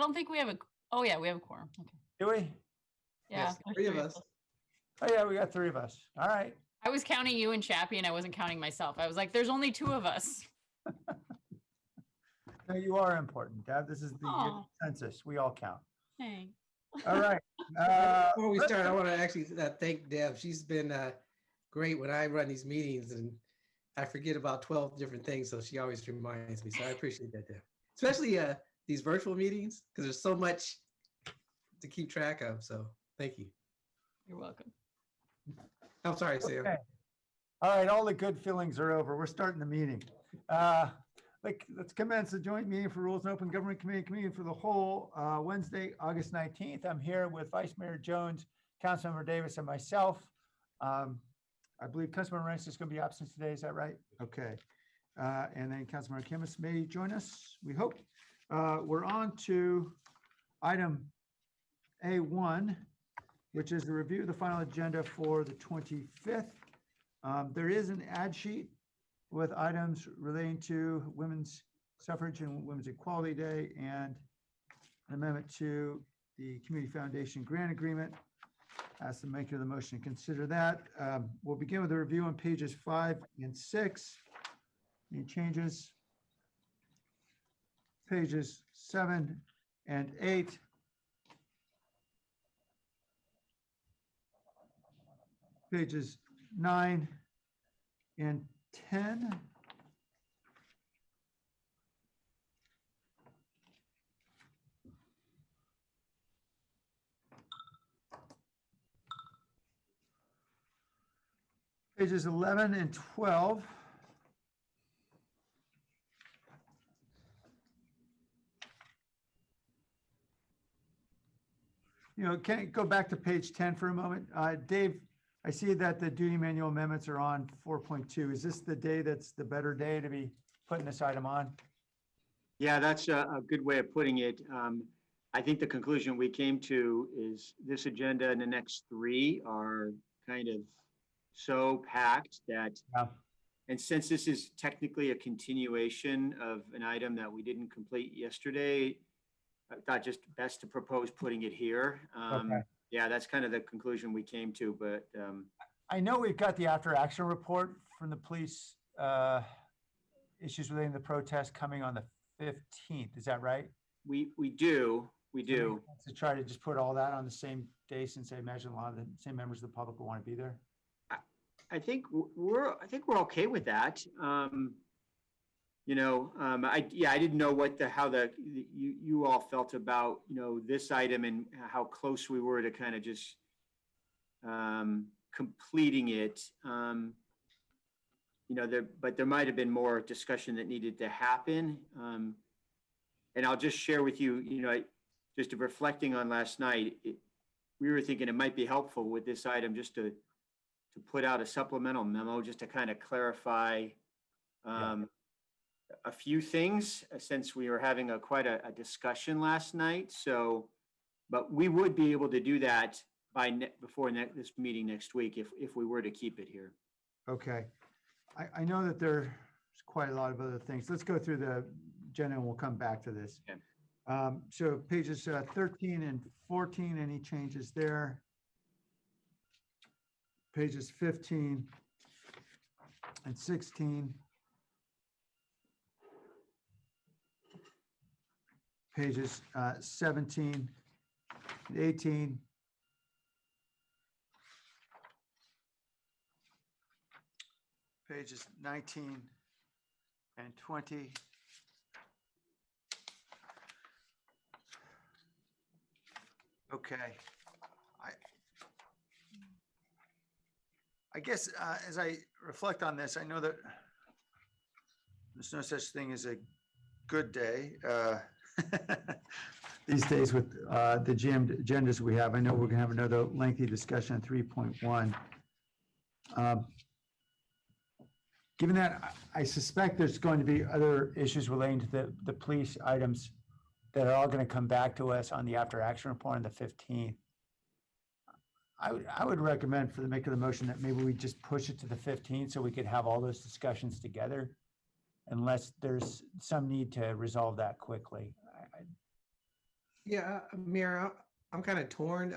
don't think we have a, oh yeah, we have a quorum. Okay. Do we? Yeah. Yes, there's three of us. Oh yeah, we got 3 of us. All right. I was counting you and Chappie and I wasn't counting myself. I was like, there's only 2 of us. No, you are important, Deb. This is the Aw. census. We all count. Thanks. All right. Before we start, I want to actually thank Deb. She's been great when I run these meetings, and I forget about 12 different things, so she always reminds me. So I appreciate that, Deb. Especially these virtual meetings, because there's so much to keep track of. So thank you. You're welcome. I'm sorry, Sam. Okay. All right, all the good feelings are over. We're starting the meeting. Let's commence the joint meeting for Rules and Open Government Committee meeting for the whole Wednesday, August 19th. I'm here with Vice Mayor Jones, Councilmember Davis, and myself. I believe Councilmember Ranks is going to be absent today. Is that right? Okay. And then Councilmember Khamis may join us, we hope. We're on to item A1, which is the review of the final agenda for the 25th. There is an ad sheet with items relating to women's suffrage and Women's Equality Day and an amendment to the Community Foundation grant agreement. Ask the maker of the motion to consider that. We'll begin with a review on pages 5 and 6. Any changes? Pages 7 and 8. Pages 9 and 10. Pages 11 and 12. Can I go back to page 10 for a moment? Dave, I see that the duty manual amendments are on 4.2. Is this the day that's the better day to be putting this item on? Yeah, that's a good way of putting it. I think the conclusion we came to is this agenda and the next 3 are kind of so packed that, Yeah. and since this is technically a continuation of an item that we didn't complete yesterday, I thought just best to propose putting it here. Okay. Yeah, that's kind of the conclusion we came to, but I know we've got the after action report from the police issues relating to the protest coming on the 15th. Is that right? we do. To try to just put all that on the same day, since I imagine a lot of the same members of the public will want to be there. I think we're okay with that. I didn't know how you all felt about, this item and how close we were to kind of just completing it. But there might have been more discussion that needed to happen. And I'll just share with you, just reflecting on last night, we were thinking it might be helpful with this item just to put out a supplemental memo just to kind of clarify a few things, since we were having quite a discussion last night. So, but we would be able to do that before this meeting next week if we were to keep it here. Okay. I know that there's quite a lot of other things. Let's go through the agenda and we'll come back to this. Okay. So pages 13 and 14, any changes there? Pages 15 and 16. Pages 17 and 18. Pages 19 and 20. Okay. I guess as I reflect on this, I know that there's no such thing as a good day these days with the agendas we have. I know we're going to have another lengthy discussion on 3.1. Given that, I suspect there's going to be other issues relating to the police items that are all going to come back to us on the after action report on the 15th. I would recommend for the maker of the motion that maybe we just push it to the 15th so we could have all those discussions together, unless there's some need to resolve that quickly. Yeah, Mayor, I'm kind of torn.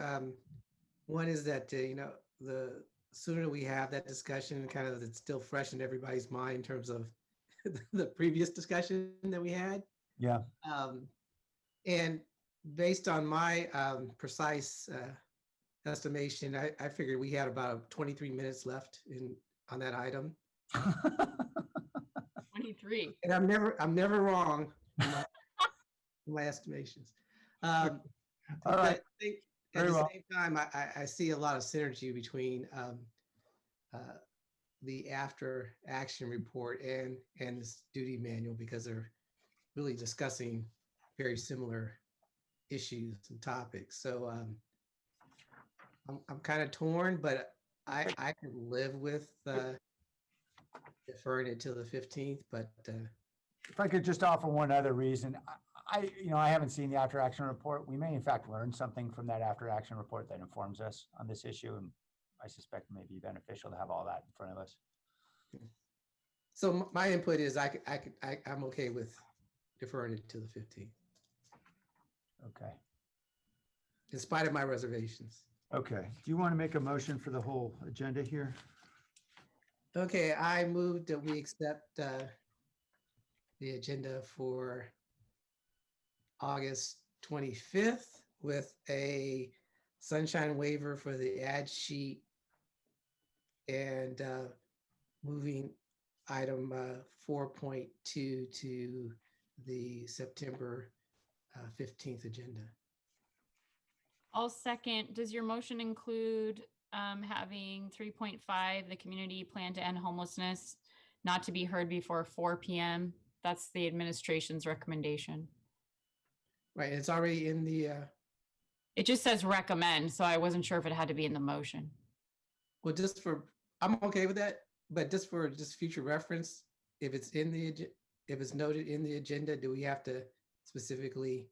One is that, the sooner we have that discussion, kind of it's still fresh in everybody's mind in terms of the previous discussion that we had. Yeah. Um, and based on my precise estimation, I figured we had about 23 minutes left on that item. 23. And I'm never wrong in my estimations. All But right. I think at Very the well. same time, I see a lot of synergy between the after action report and this duty manual, because they're really discussing very similar issues and topics. So I'm kind of torn, but I could live with deferring it till the 15th, but If I could just offer one other reason, I haven't seen the after action report. We may in fact learn something from that after action report that informs us on this issue. And I suspect it may be beneficial to have all that in front of us. so my input is I'm okay with deferring it to the 15th, Okay. in spite of my reservations. Okay. Do you want to make a motion for the whole agenda here? Okay, I move that we accept the agenda for August 25th with a sunshine waiver for the ad sheet and moving item 4.2 to the September 15th agenda. I'll second. Does your motion include having 3.5, the community plan to end homelessness, not to be heard before 4 p.m.? That's the administration's recommendation. Right, it's already in the, It just says recommend, so I wasn't sure if it had to be in the motion. well, I'm okay with that, but just for future reference, if it's if it's noted in the agenda, do we have to specifically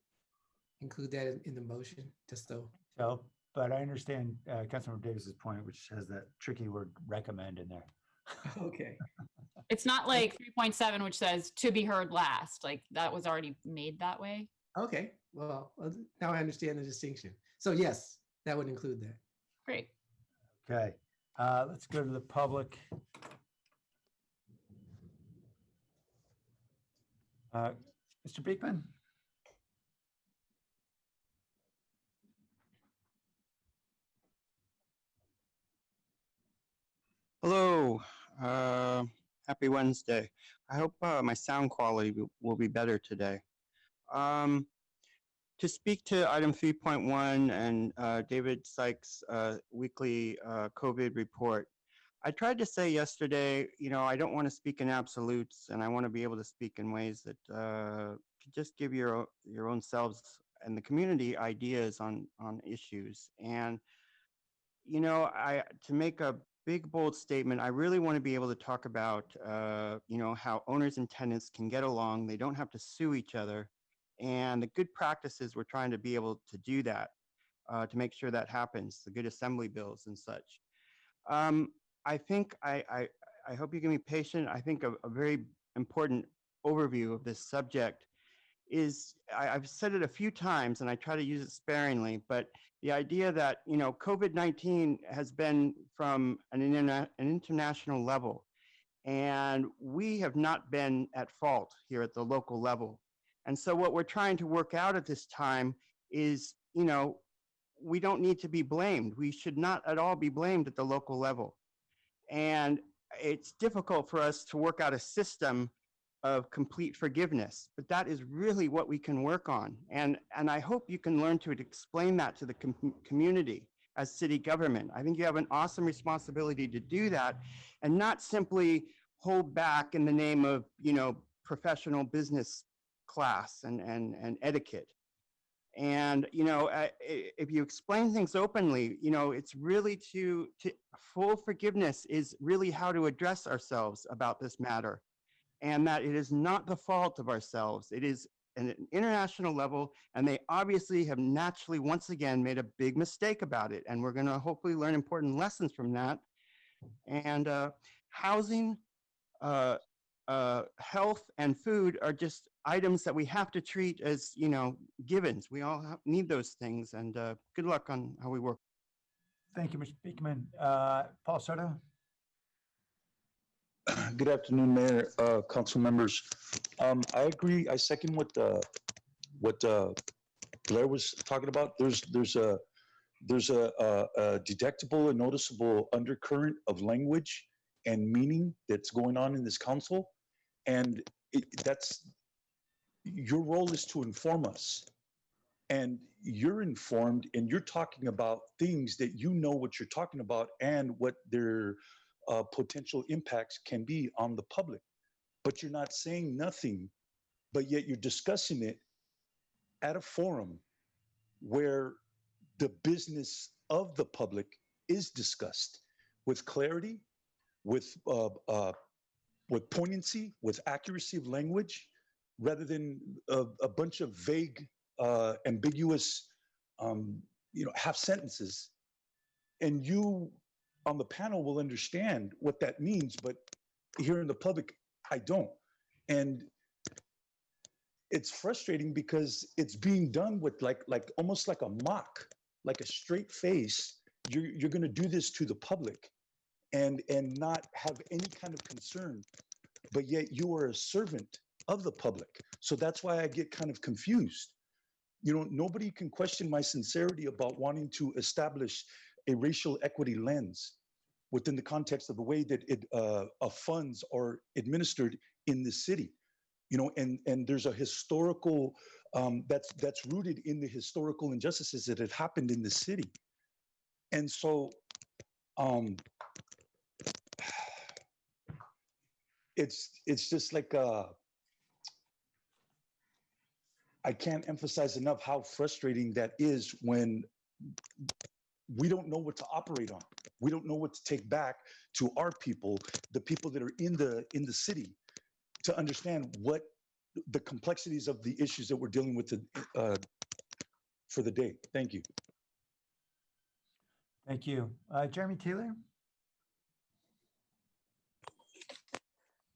include that in the motion, just so? So, but I understand Councilmember Davis's point, which has that tricky word recommend in there. Okay. It's not like 3.7, which says to be heard last. Like that was already made that way. Okay, well, now I understand the distinction. So yes, that would include that. Great. Okay. Let's go to the public. Mr. Beekman? Hello, happy Wednesday. I hope my sound quality will be better today. To speak to item 3.1 and David Sykes' weekly COVID report, I tried to say yesterday, I don't want to speak in absolutes, and I want to be able to speak in ways that could just give your own selves and the community ideas on issues. And to make a big, bold statement, I really want to be able to talk about, how owners and tenants can get along. They don't have to sue each other. And the good practices, we're trying to be able to do that, to make sure that happens, the good assembly bills and such. I think, I hope you can be patient. I think a very important overview of this subject is, I've said it a few times and I try to use it sparingly, but the idea that, COVID-19 has been from an international level, and we have not been at fault here at the local level. And so what we're trying to work out at this time is, we don't need to be blamed. We should not at all be blamed at the local level. And it's difficult for us to work out a system of complete forgiveness, but that is really what we can work on. And I hope you can learn to explain that to the community as city government. I think you have an awesome responsibility to do that and not simply hold back in the name of, professional business class and etiquette. And, if you explain things openly, it's really to full forgiveness is really how to address ourselves about this matter. And that it is not the fault of ourselves. It is an international level, and they obviously have naturally, once again, made a big mistake about it. And we're gonna hopefully learn important lessons from that. And housing, health, and food are just items that we have to treat as, givens. We all need those things, and good luck on how we work. Thank you, Mr. Beekman. Paul Soto? Good afternoon, Mayor, council members. I agree. I second what Blair was talking about. There's a detectable and noticeable undercurrent of language and meaning that's going on in this council, and that's your role is to inform us. And you're informed, and you're talking about things that you know what you're talking about and what their potential impacts can be on the public. But you're not saying nothing, but yet you're discussing it at a forum where the business of the public is discussed with clarity, with poignancy, with accuracy of language, rather than a bunch of vague, ambiguous, half sentences. And you on the panel will understand what that means, but here in the public, I don't. And it's frustrating because it's being done with like almost like a mock, like a straight face. You're going to do this to the public and not have any kind of concern, but yet you are a servant of the public. So that's why I get kind of confused. Nobody can question my sincerity about wanting to establish a racial equity lens within the context of the way that funds are administered in the city. And there's a historical that's rooted in the historical injustices that had happened in the city. And so it's just like I can't emphasize enough how frustrating that is when we don't know what to operate on. We don't know what to take back to our people, the people that are in the city, to understand what the complexities of the issues that we're dealing with for the day. Thank you. Thank you. Jeremy Taylor?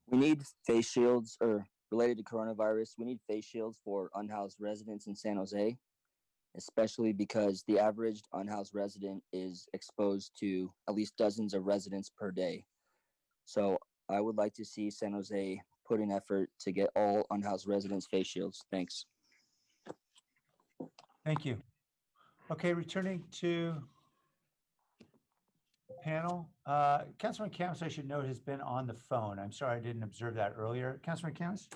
We need face shields, or related to coronavirus, we need face shields for unhoused residents in San Jose, especially because the average unhoused resident is exposed to at least dozens of residents per day. So I would like to see San Jose put in effort to get all unhoused residents face shields. Thanks. Thank you. Okay, returning to panel. Councilman Khamis, I should note, has been on the phone. I'm sorry I didn't observe that earlier. Councilman Khamis?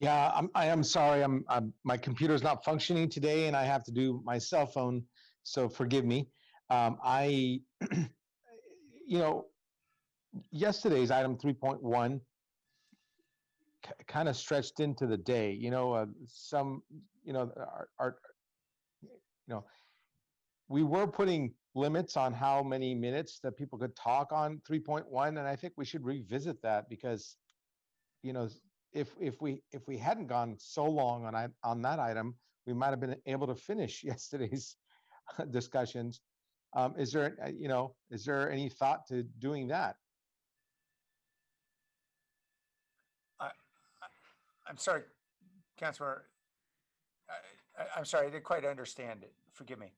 Yeah, I am sorry. My computer's not functioning today, and I have to do my cell phone, so forgive me. Yesterday's item 3.1 kind of stretched into the day. We were putting limits on how many minutes that people could talk on 3.1, and I think we should revisit that because, if we hadn't gone so long on that item, we might have been able to finish yesterday's discussions. Is there any thought to doing that? I'm sorry, Councilor. I'm sorry, I didn't quite understand it. Forgive me.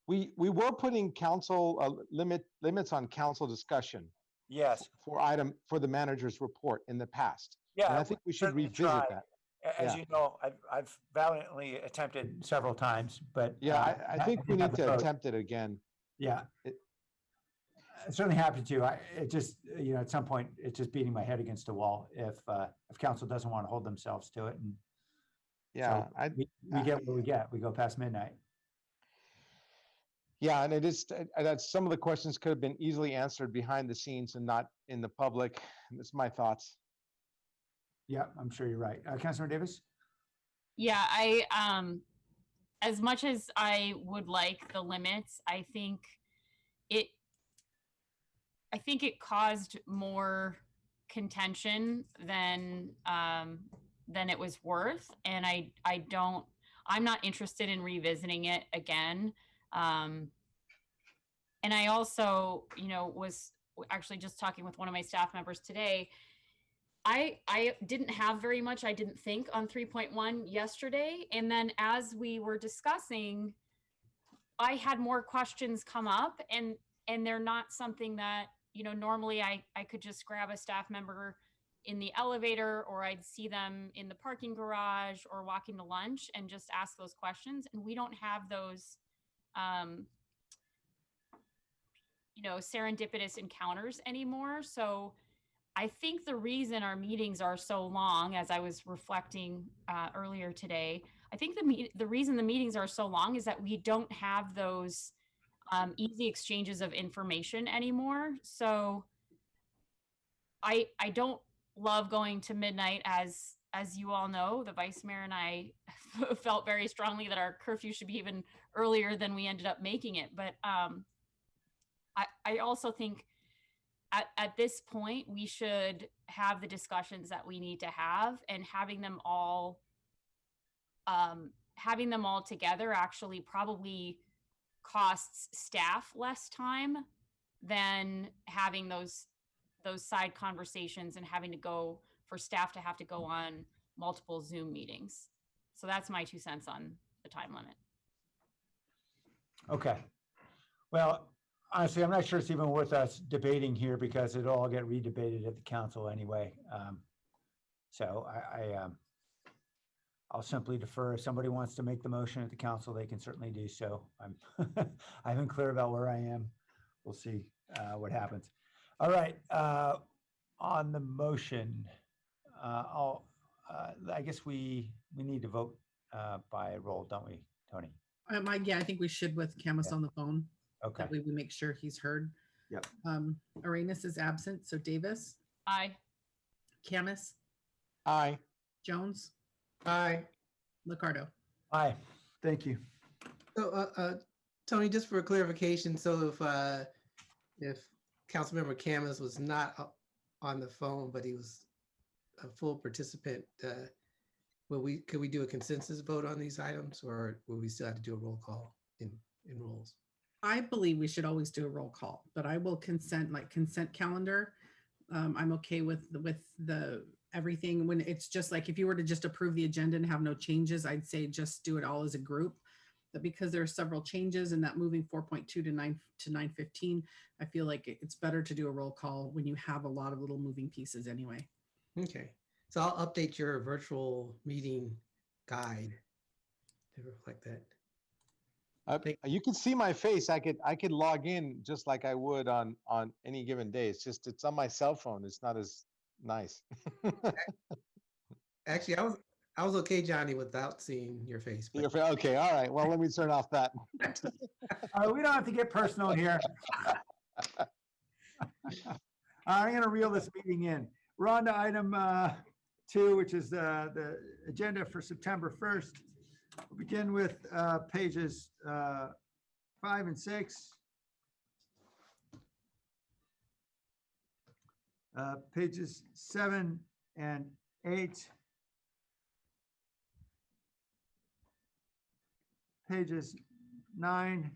We were putting council limits on council discussion. Yes. For the manager's report in the past. Yeah, and I think we should revisit that. As you know, I've valiantly attempted several times, but yeah, I think we need to attempt it again. Yeah, I'm certainly happy to. It just, at some point, it's just beating my head against a wall if council doesn't want to hold themselves to it. And yeah, so we get what we get. We go past midnight. Yeah, and it is that some of the questions could have been easily answered behind the scenes and not in the public. That's my thoughts. Yeah, I'm sure you're right. Councilor Davis? Yeah, as much as I would like the limits, I think it caused more contention than it was worth. And I'm not interested in revisiting it again. And I also, was actually just talking with one of my staff members today. I didn't have very much, I didn't think, on 3.1 yesterday. And then as we were discussing, I had more questions come up, and they're not something that, normally I could just grab a staff member in the elevator, or I'd see them in the parking garage or walking to lunch and just ask those questions. And we don't have those, serendipitous encounters anymore. So I think the reason our meetings are so long, as I was reflecting earlier today, I think the reason the meetings are so long is that we don't have those easy exchanges of information anymore. So I don't love going to midnight, as you all know. The vice mayor and I felt very strongly that our curfew should be even earlier than we ended up making it. But I also think at this point, we should have the discussions that we need to have, and having them all together actually probably costs staff less time than having those side conversations and having to go for staff to have to go on multiple Zoom meetings. So that's my 2 cents on the time limit. Okay. Well, honestly, I'm not sure it's even worth us debating here, because it'll all get redebated at the council anyway. So I'll simply defer. If somebody wants to make the motion at the council, they can certainly do so. I'm unclear about where I am. We'll see what happens. All right. On the motion, I guess we need to vote by roll, don't we, Tony? Yeah, I think we should, with Khamis on the phone. Okay. That way we make sure he's heard. Yep. Arenas is absent, so Davis, Aye. Khamis, Aye. Jones, Aye. Liccardo. Aye. Thank you. So, Tony, just for clarification, so if Councilmember Khamis was not on the phone, but he was a full participant, could we do a consensus vote on these items, or will we still have to do a roll call in rules? I believe we should always do a roll call, but I will consent calendar. I'm okay with the everything. When it's just like, if you were to just approve the agenda and have no changes, I'd say just do it all as a group. But because there are several changes in that moving 4.2 to 915, I feel like it's better to do a roll call when you have a lot of little moving pieces anyway. Okay, so I'll update your virtual meeting guide to reflect that. You can see my face. I could log in just like I would on any given day. It's just, it's on my cell phone. It's not as nice. Actually, I was okay, Johnny, without seeing your face. But Okay, all right. Well, let me turn off that. We don't have to get personal here. I'm going to reel this meeting in. We're on to item 2, which is the agenda for September 1st. We'll begin with pages 5 and 6. Pages 7 and 8. Pages 9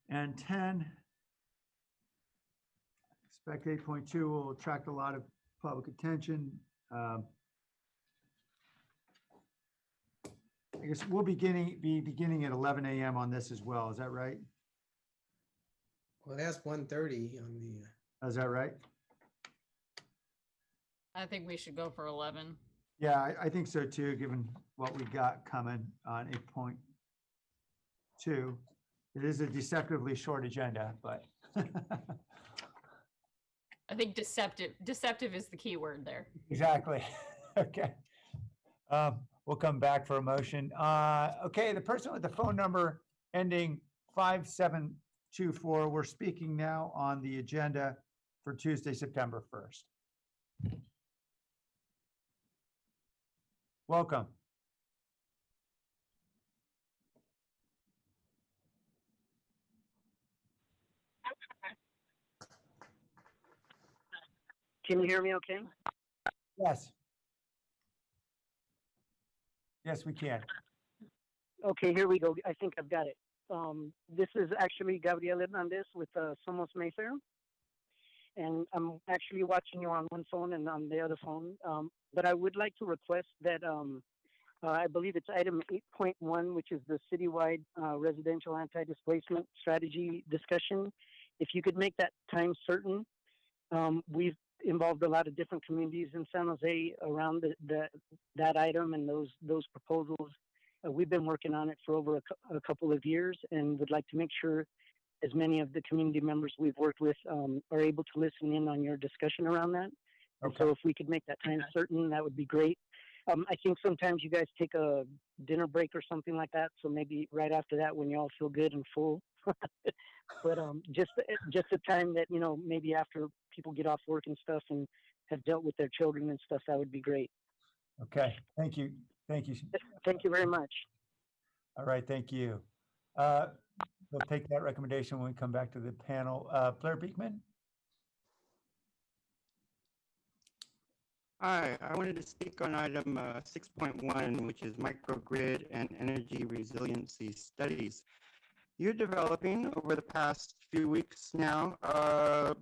and 10. Expect 8.2 will attract a lot of public attention. I guess we'll be beginning at 11 a.m. on this as well. Is that right? well, that's 1:30 on the. Is that right? I think we should go for 11. Yeah, I think so too, given what we got coming on 8.2. It is a deceptively short agenda, but. I think deceptive is the key word there. Exactly. Okay. We'll come back for a motion. Okay, the person with the phone number ending 5724, we're speaking now on the agenda for Tuesday, September 1st. Welcome. Can you hear me okay? Yes. Yes, we can. Okay, here we go. I think I've got it. This is actually Gabriel Hernandez with Somos Mayfair. and I'm actually watching you on one phone and on the other phone. But I would like to request that I believe it's item 8.1, which is the citywide residential anti-displacement strategy discussion. If you could make that time certain, we've involved a lot of different communities in San Jose around that item and those proposals. We've been working on it for over a couple of years, and would like to make sure as many of the community members we've worked with are able to listen in on your discussion around that. And so if we could make that time certain, that would be great. I think sometimes you guys take a dinner break or something like that. So maybe right after that, when you all feel good and full, but just the time that, you know, maybe after people get off work and stuff and have dealt with their children and stuff, that would be great. Okay, thank you. Thank you. Thank you very much. All right, thank you. We'll take that recommendation when we come back to the panel. Blair Beekman? Hi, I wanted to speak on item 6.1, which is microgrid and energy resiliency studies. You're developing over the past few weeks now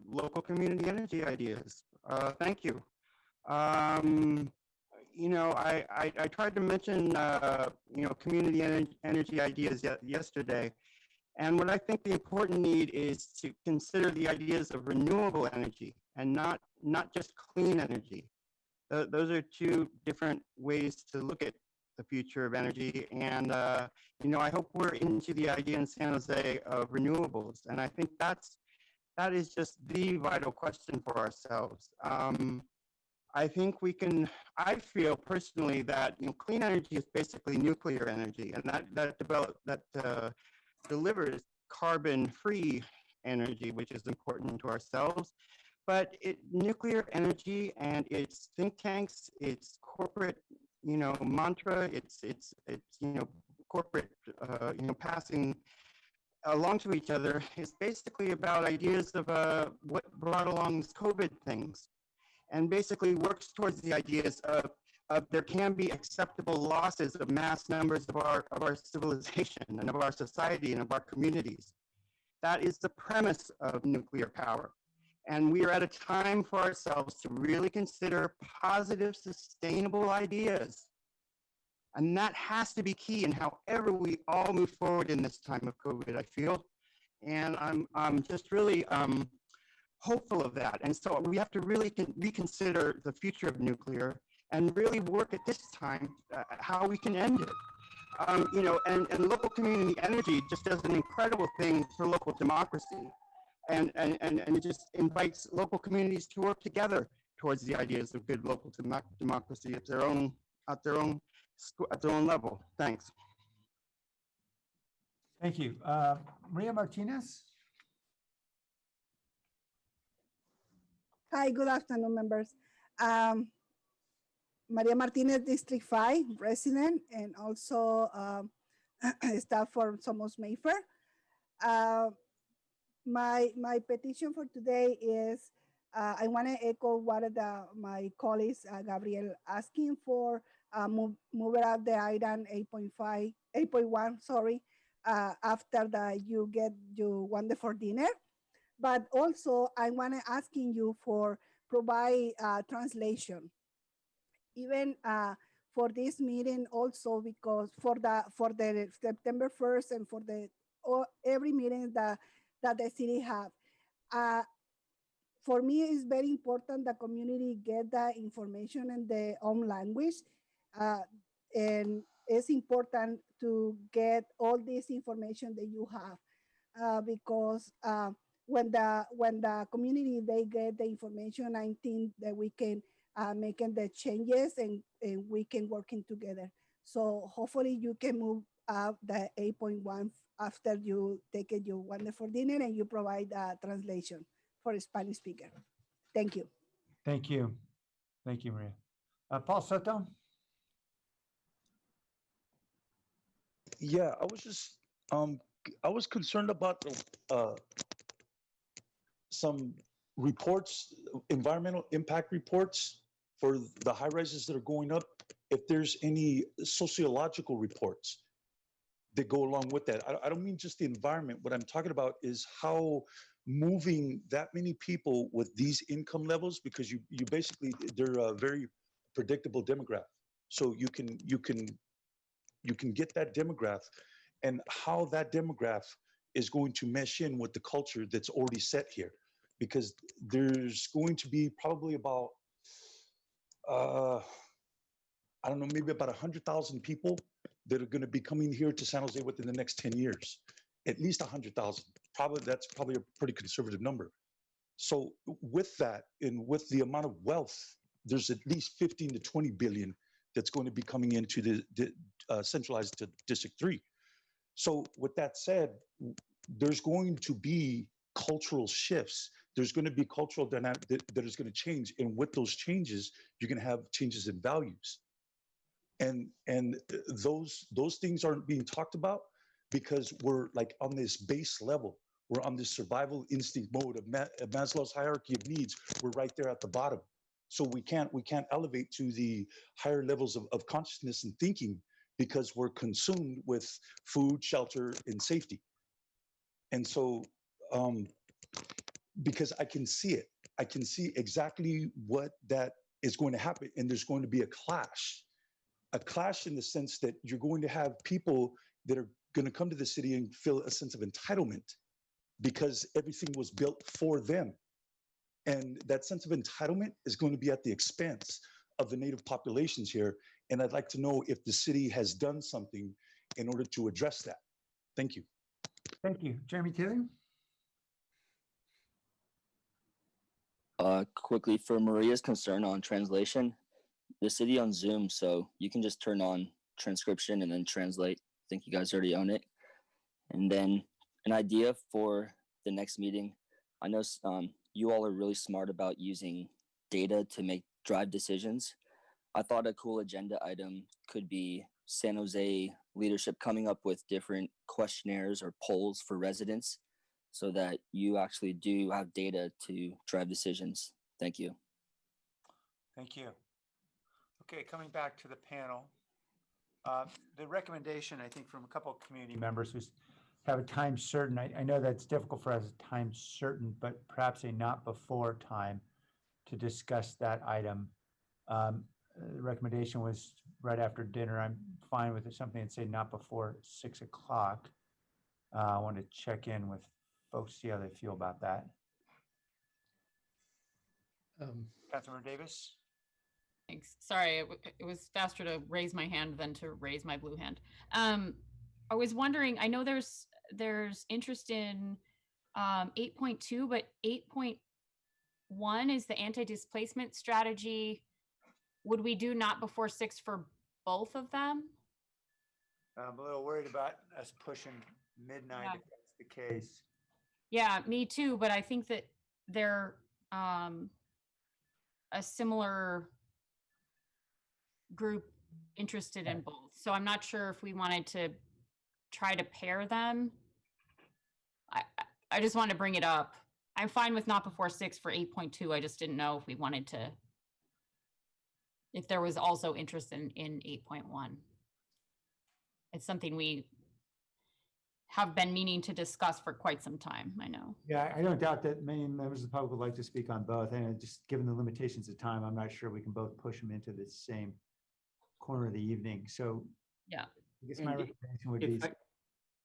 local community energy ideas. Thank you. You know, I tried to mention you know, community energy ideas yesterday. And what I think the important need is to consider the ideas of renewable energy and not just clean energy. Those are two different ways to look at the future of energy. And, you know, I hope we're into the idea in San Jose of renewables. And I think that is just the vital question for ourselves. I think we can, I feel personally that, you know, clean energy is basically nuclear energy, and that delivers carbon-free energy, which is important to ourselves. But nuclear energy and its think tanks, its corporate, you know, mantra, it's you know, corporate, you know, passing along to each other is basically about ideas of what brought along these COVID things, and basically works towards the ideas of there can be acceptable losses of mass numbers of our civilization and of our society and of our communities. That is the premise of nuclear power. And we are at a time for ourselves to really consider positive, sustainable ideas. And that has to be key in however we all move forward in this time of COVID, I feel. And I'm just really hopeful of that. And so we have to really reconsider the future of nuclear and really work at this time how we can end it. You know, and local community energy just does an incredible thing for local democracy. And it just invites local communities to work together towards the ideas of good local democracy at their own level. Thanks. Thank you. Maria Martinez? Hi, good afternoon, members. Maria Martinez, District 5 resident, and also staff for Somos Mayfair. My petition for today is I want to echo what my colleagues, Gabriel, asking for move it up the item 8.1, sorry, after that you get your wonderful dinner. But also I want to asking you for provide translation, even for this meeting also, because for the September 1st and for the every meeting that the city have. For me, it's very important the community get that information in their own language. And it's important to get all this information that you have because when the community, they get the information, I think that we can make the changes and we can working together. So hopefully you can move up the 8.1 after you take your wonderful dinner and you provide a translation for a Spanish speaker. Thank you. Thank you. Thank you, Maria. Paul Soto? Yeah, I was just, I was concerned about some reports, environmental impact reports for the high rises that are going up, if there's any sociological reports. that go along with that. I don't mean just the environment. What I'm talking about is how moving that many people with these income levels, because you basically, they're a very predictable demographic. So you can get that demographic, and how that demographic is going to mesh in with the culture that's already set here. Because there's going to be probably about, I don't know, maybe about 100,000 people that are going to be coming here to San Jose within the next 10 years. At least 100,000. That's probably a pretty conservative number. So with that, and with the amount of wealth, there's at least 15 to 20 billion that's going to be coming into the centralized to District 3. So with that said, there's going to be cultural shifts. There's going to be cultural dynamic that is going to change. And with those changes, you're going to have changes in values. And those things aren't being talked about because we're like on this base level. We're on this survival instinct mode of Maslow's hierarchy of needs. We're right there at the bottom. So we can't elevate to the higher levels of consciousness and thinking because we're consumed with food, shelter, and safety. And so, because I can see it, I can see exactly what that is going to happen. And there's going to be a clash in the sense that you're going to have people that are going to come to the city and feel a sense of entitlement because everything was built for them. And that sense of entitlement is going to be at the expense of the native populations here. And I'd like to know if the city has done something in order to address that. Thank you. Thank you. Jeremy Taylor? Quickly, for Maria's concern on translation, the city on Zoom, so you can just turn on transcription and then translate. I think you guys already own it. And then an idea for the next meeting. I know you all are really smart about using data to drive decisions. I thought a cool agenda item could be San Jose leadership coming up with different questionnaires or polls for residents so that you actually do have data to drive decisions. Thank you. Thank you. Okay, coming back to the panel. The recommendation, I think, from a couple of community members was have a time certain. I know that's difficult for us, time certain, but perhaps a not before time to discuss that item. The recommendation was right after dinner. I'm fine with it, something that say not before 6 o'clock. I want to check in with folks, see how they feel about that. Councilmember Davis? Thanks. Sorry, it was faster to raise my hand than to raise my blue hand. I was wondering, I know there's interest in 8.2, but 8.1 is the anti-displacement strategy. Would we do not before 6 for both of them? I'm a little worried about us pushing midnight if that's the case. Yeah, me too, but I think that they're a similar group interested in both. So I'm not sure if we wanted to try to pair them. I just wanted to bring it up. I'm fine with not before 6 for 8.2. I just didn't know if we wanted to, if there was also interest in 8.1. It's something we have been meaning to discuss for quite some time, I know. Yeah, I don't doubt that many members of the public would like to speak on both. And just given the limitations of time, I'm not sure we can both push them into the same corner of the evening. So yeah, I guess my And recommendation would be,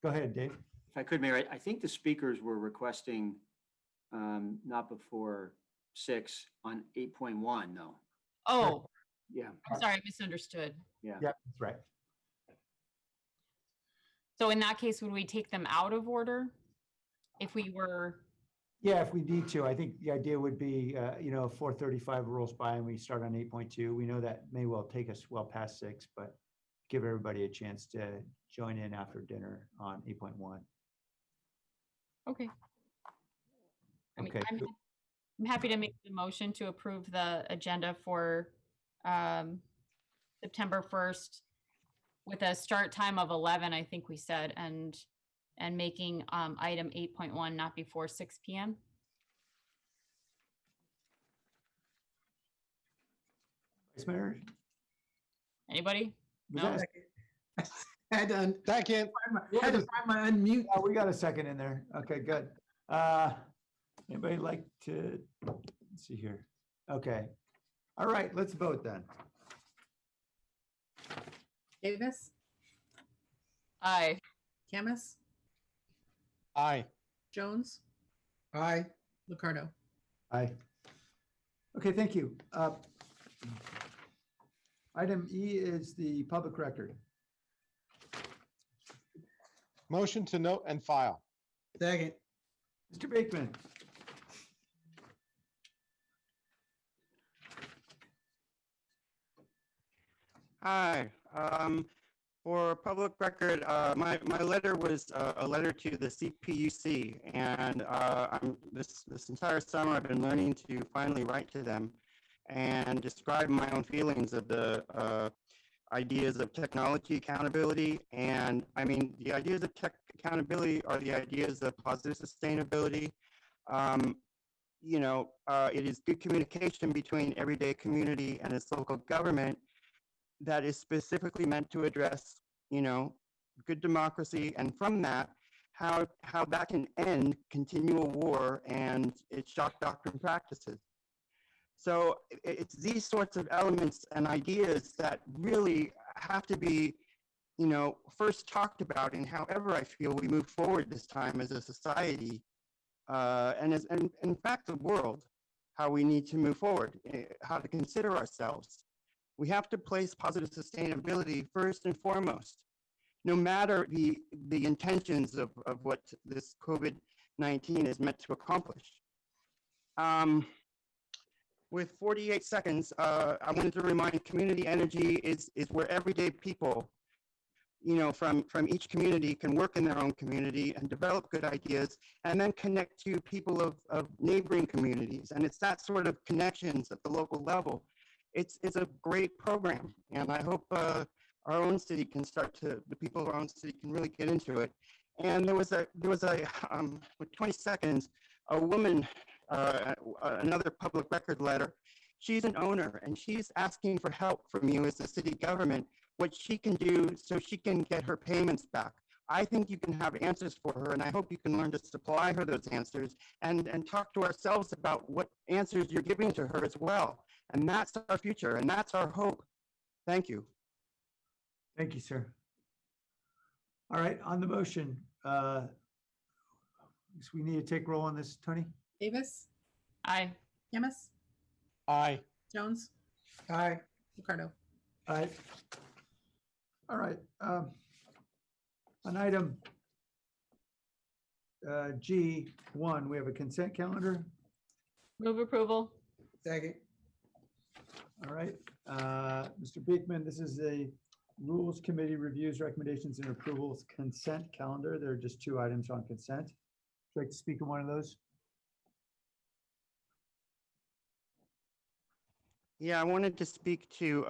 go ahead, Dave. If I could, Mayor, I think the speakers were requesting not before 6 on 8.1 though. Oh, Yeah. I'm sorry, I misunderstood. Yeah. Yeah, that's right. So in that case, would we take them out of order? If we were, Yeah, if we need to, I think the idea would be, 4:35 rolls by and we start on 8.2. We know that may well take us well past 6, but give everybody a chance to join in after dinner on 8.1. okay. I mean, Okay. I'm happy to make the motion to approve the agenda for September 1st with a start time of 11, I think we said, and making item 8.1 not before 6 p.m. Vice Mayor? Anybody? Was No? that- Had to, Second. had to find my unmute. Oh, we got a second in there. Okay, good. Anybody like to, let's see here. Okay. All right, let's vote then. Davis, Aye. Khamis, Aye. Jones, Aye. Liccardo. Aye. Okay, thank you. Item E is the public record. Motion to note and file. Second. Mr. Bakeman. Hi, for public record, my letter was a letter to the CPUC, and this entire summer I've been learning to finally write to them and describe my own feelings of the ideas of technology accountability. And I mean, the ideas of tech accountability are the ideas of positive sustainability. It is good communication between everyday community and its local government that is specifically meant to address, good democracy, and from that, how that can end continual war and its shock doctrine practices. So it's these sorts of elements and ideas that really have to be, first talked about in however I feel we move forward this time as a society, and in fact the world, how we need to move forward, how to consider ourselves. We have to place positive sustainability first and foremost, no matter the intentions of what this COVID-19 is meant to accomplish. With 48 seconds, I wanted to remind community energy is where everyday people, from each community can work in their own community and develop good ideas and then connect to people of neighboring communities. And it's that sort of connections at the local level. It's a great program, and I hope our own city can the people of our own city can really get into it. And there was with 20 seconds, a woman, another public record letter. She's an owner, and she's asking for help from you as the city government, what she can do so she can get her payments back. I think you can have answers for her, and I hope you can learn to supply her those answers and talk to ourselves about what answers you're giving to her as well. And that's our future, and that's our hope. Thank you. Thank you, sir. All right, on the motion, we need to take roll on this, Tony? Davis, Aye. Khamis, Aye. Jones, Aye. Liccardo. Aye. All right. On item G1, we have a consent calendar. Move approval. Second. All right. Mr. Beekman, this is a Rules Committee reviews, recommendations, and approvals consent calendar. There are just 2 items on consent. Would you like to speak on one of those? Yeah, I wanted to speak to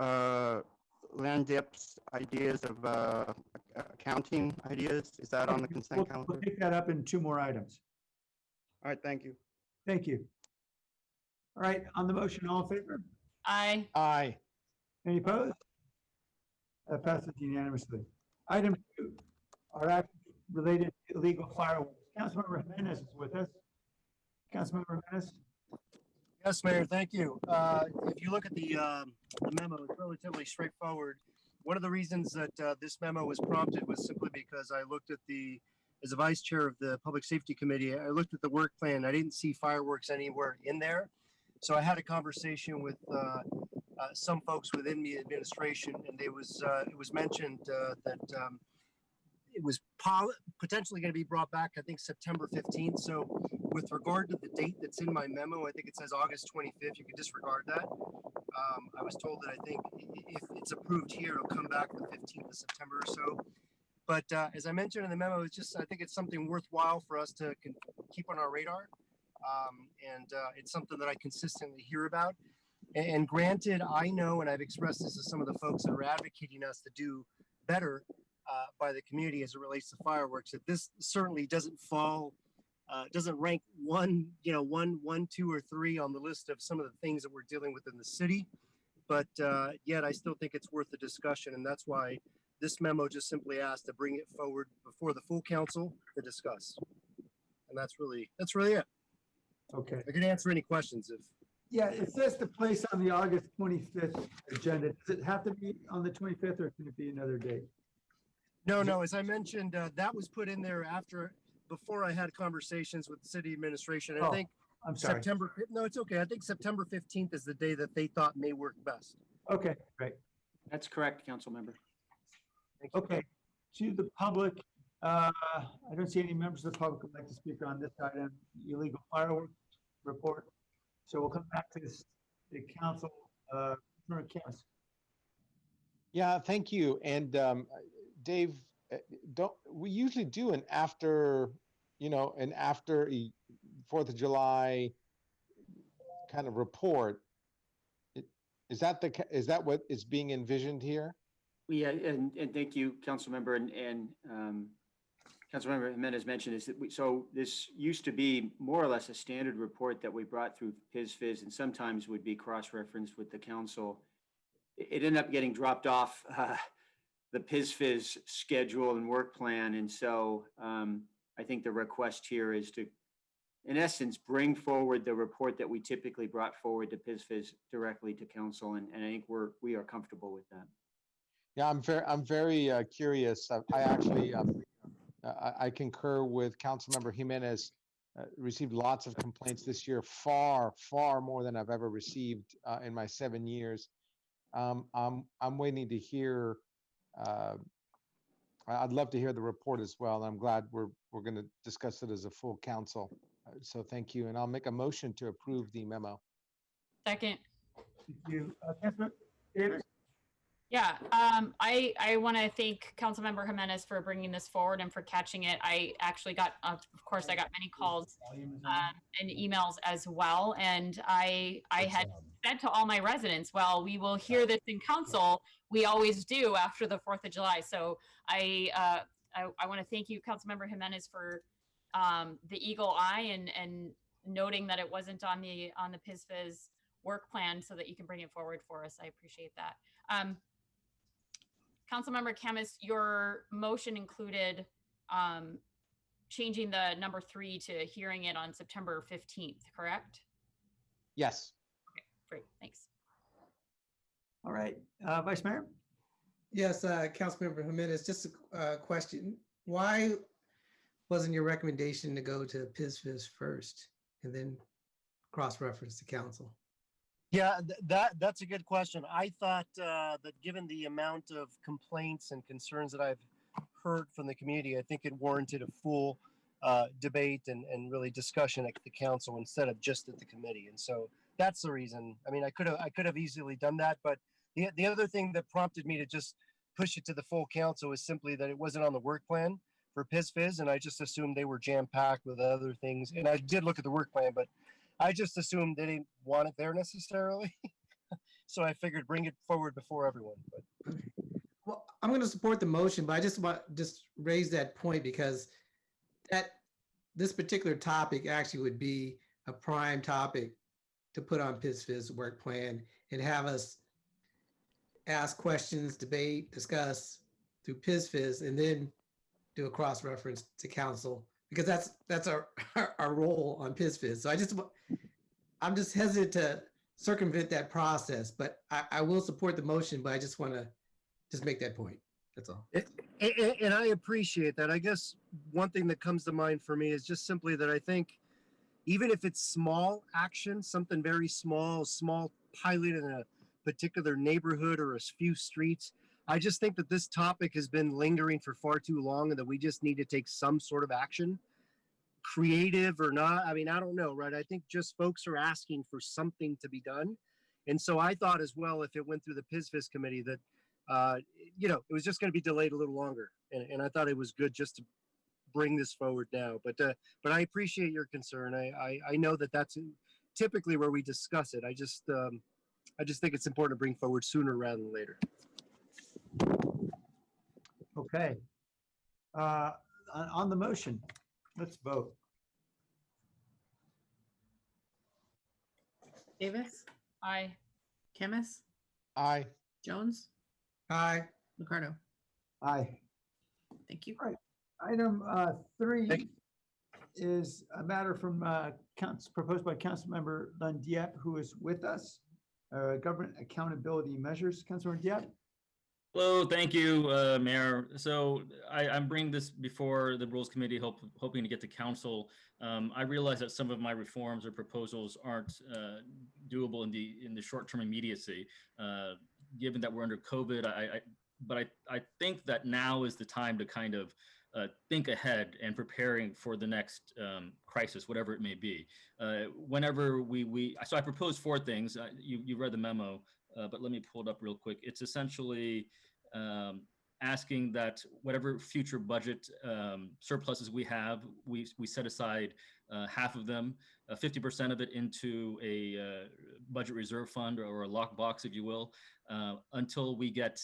Landip's ideas of accounting ideas. Is that on the consent calendar? We'll pick that up in 2 more items. All right, thank you. Thank you. All right, on the motion, all in favor? Aye. Aye. Any opposed? That passes unanimously. Item 2, our act related to illegal fireworks. Councilmember Jimenez is with us. Councilmember Jimenez? Yes, Mayor, thank you. If you look at the memo, it's relatively straightforward. One of the reasons that this memo was prompted was simply because I looked at as a vice chair of the Public Safety Committee, I looked at the work plan. I didn't see fireworks anywhere in there. So I had a conversation with some folks within the administration, and it was mentioned that it was potentially going to be brought back, I think, September 15th. So with regard to the date that's in my memo, I think it says August 25th. You can disregard that. I was told that I think if it's approved here, it'll come back the 15th of September or so. But as I mentioned in the memo, I think it's something worthwhile for us to keep on our radar. And it's something that I consistently hear about. And granted, I know, and I've expressed this to some of the folks that are advocating us to do better by the community as it relates to fireworks, that this certainly doesn't fall, doesn't rank 1, 2, or 3 on the list of some of the things that we're dealing with in the city. But yet I still think it's worth the discussion. And that's why this memo just simply asked to bring it forward before the full council to discuss. And that's really it. Okay. I can answer any questions if. Yeah, it says to place on the August 25th agenda. Does it have to be on the 25th or can it be another date? No, as I mentioned, that was put in there before I had conversations with the city administration. I Oh, think I'm sorry. no, it's okay. I think September 15th is the day that they thought may work best. Okay, great. That's correct, Councilmember. Thank you. Okay, to the public, I don't see any members of the public who'd like to speak on this item, illegal fireworks report. So we'll come back to the council, Khamis. Yeah, thank you. And Dave, we usually do an after, an after 4th of July kind of report. Is that what is being envisioned here? Yeah, and thank you, Councilmember, and Councilmember Jimenez mentioned is that so this used to be more or less a standard report that we brought through PISFIS and sometimes would be cross-referenced with the council. It ended up getting dropped off the PISFIS schedule and work plan. And so I think the request here is to, in essence, bring forward the report that we typically brought forward to PISFIS directly to council. And I think we are comfortable with that. Yeah, I'm very curious. I actually, I concur with Councilmember Jimenez. Received lots of complaints this year, far more than I've ever received in my 7 years. I'm waiting to hear. I'd love to hear the report as well. I'm glad we're going to discuss it as a full council. So thank you, and I'll make a motion to approve the memo. Second. Thank you. Councilmember Davis? Yeah, I want to thank Councilmember Jimenez for bringing this forward and for catching it. I actually got, of course, I got many calls and emails as well. And I had said to all my residents, well, we will hear this in council. We always do after the 4th of July. So I want to thank you, Councilmember Jimenez, for the eagle eye and noting that it wasn't on the PISFIS work plan so that you can bring it forward for us. I appreciate that. Councilmember Khamis, your motion included changing the number 3 to hearing it on September 15th, correct? Yes. Okay, great, thanks. All right, Vice Mayor? Yes, Councilmember Jimenez, just a question. Why wasn't your recommendation to go to PISFIS first and then cross-reference to council? Yeah, that's a good question. I thought that given the amount of complaints and concerns that I've heard from the community, I think it warranted a full debate and really discussion at the council instead of just at the committee. And so that's the reason. I mean, I could have easily done that, but the other thing that prompted me to just push it to the full council is simply that it wasn't on the work plan for PISFIS, and I just assumed they were jam-packed with other things. And I did look at the work plan, but I just assumed they didn't want it there necessarily. So I figured bring it forward before everyone. But well, I'm going to support the motion, but I just want just raise that point because this particular topic actually would be a prime topic to put on PISFIS work plan and have us ask questions, debate, discuss through PISFIS, and then do a cross-reference to council, because that's our role on PISFIS. So I'm just hesitant to circumvent that process, but I will support the motion, but I just want to just make that point. That's all. And I appreciate that. I guess one thing that comes to mind for me is just simply that I think even if it's small action, something very small pilot in a particular neighborhood or a few streets, I just think that this topic has been lingering for far too long and that we just need to take some sort of action, creative or not. I mean, I don't know, right? I think just folks are asking for something to be done. And so I thought as well, if it went through the PISFIS committee, that, it was just going to be delayed a little longer. And I thought it was good just to bring this forward now. But I appreciate your concern. I know that that's typically where we discuss it. I just think it's important to bring forward sooner rather than later. Okay. On the motion, let's vote. Davis, Aye. Khamis, Aye. Jones, Aye. Liccardo. Aye. Thank you. Item three Thank is a matter from proposed by Councilmember Diep, who is with us. Government accountability measures. Councilmember Diep. Hello, thank you, Mayor. So I'm bringing this before the Rules Committee, hoping to get to council. I realize that some of my reforms or proposals aren't doable in the short-term immediacy, given that we're under COVID. But I think that now is the time to kind of think ahead and preparing for the next crisis, whatever it may be. Whenever so I proposed four things. You read the memo. But let me pull it up real quick. It's essentially asking that whatever future budget surpluses we have, we set aside half of them, 50% of it into a budget reserve fund or a lockbox, if you will, until we get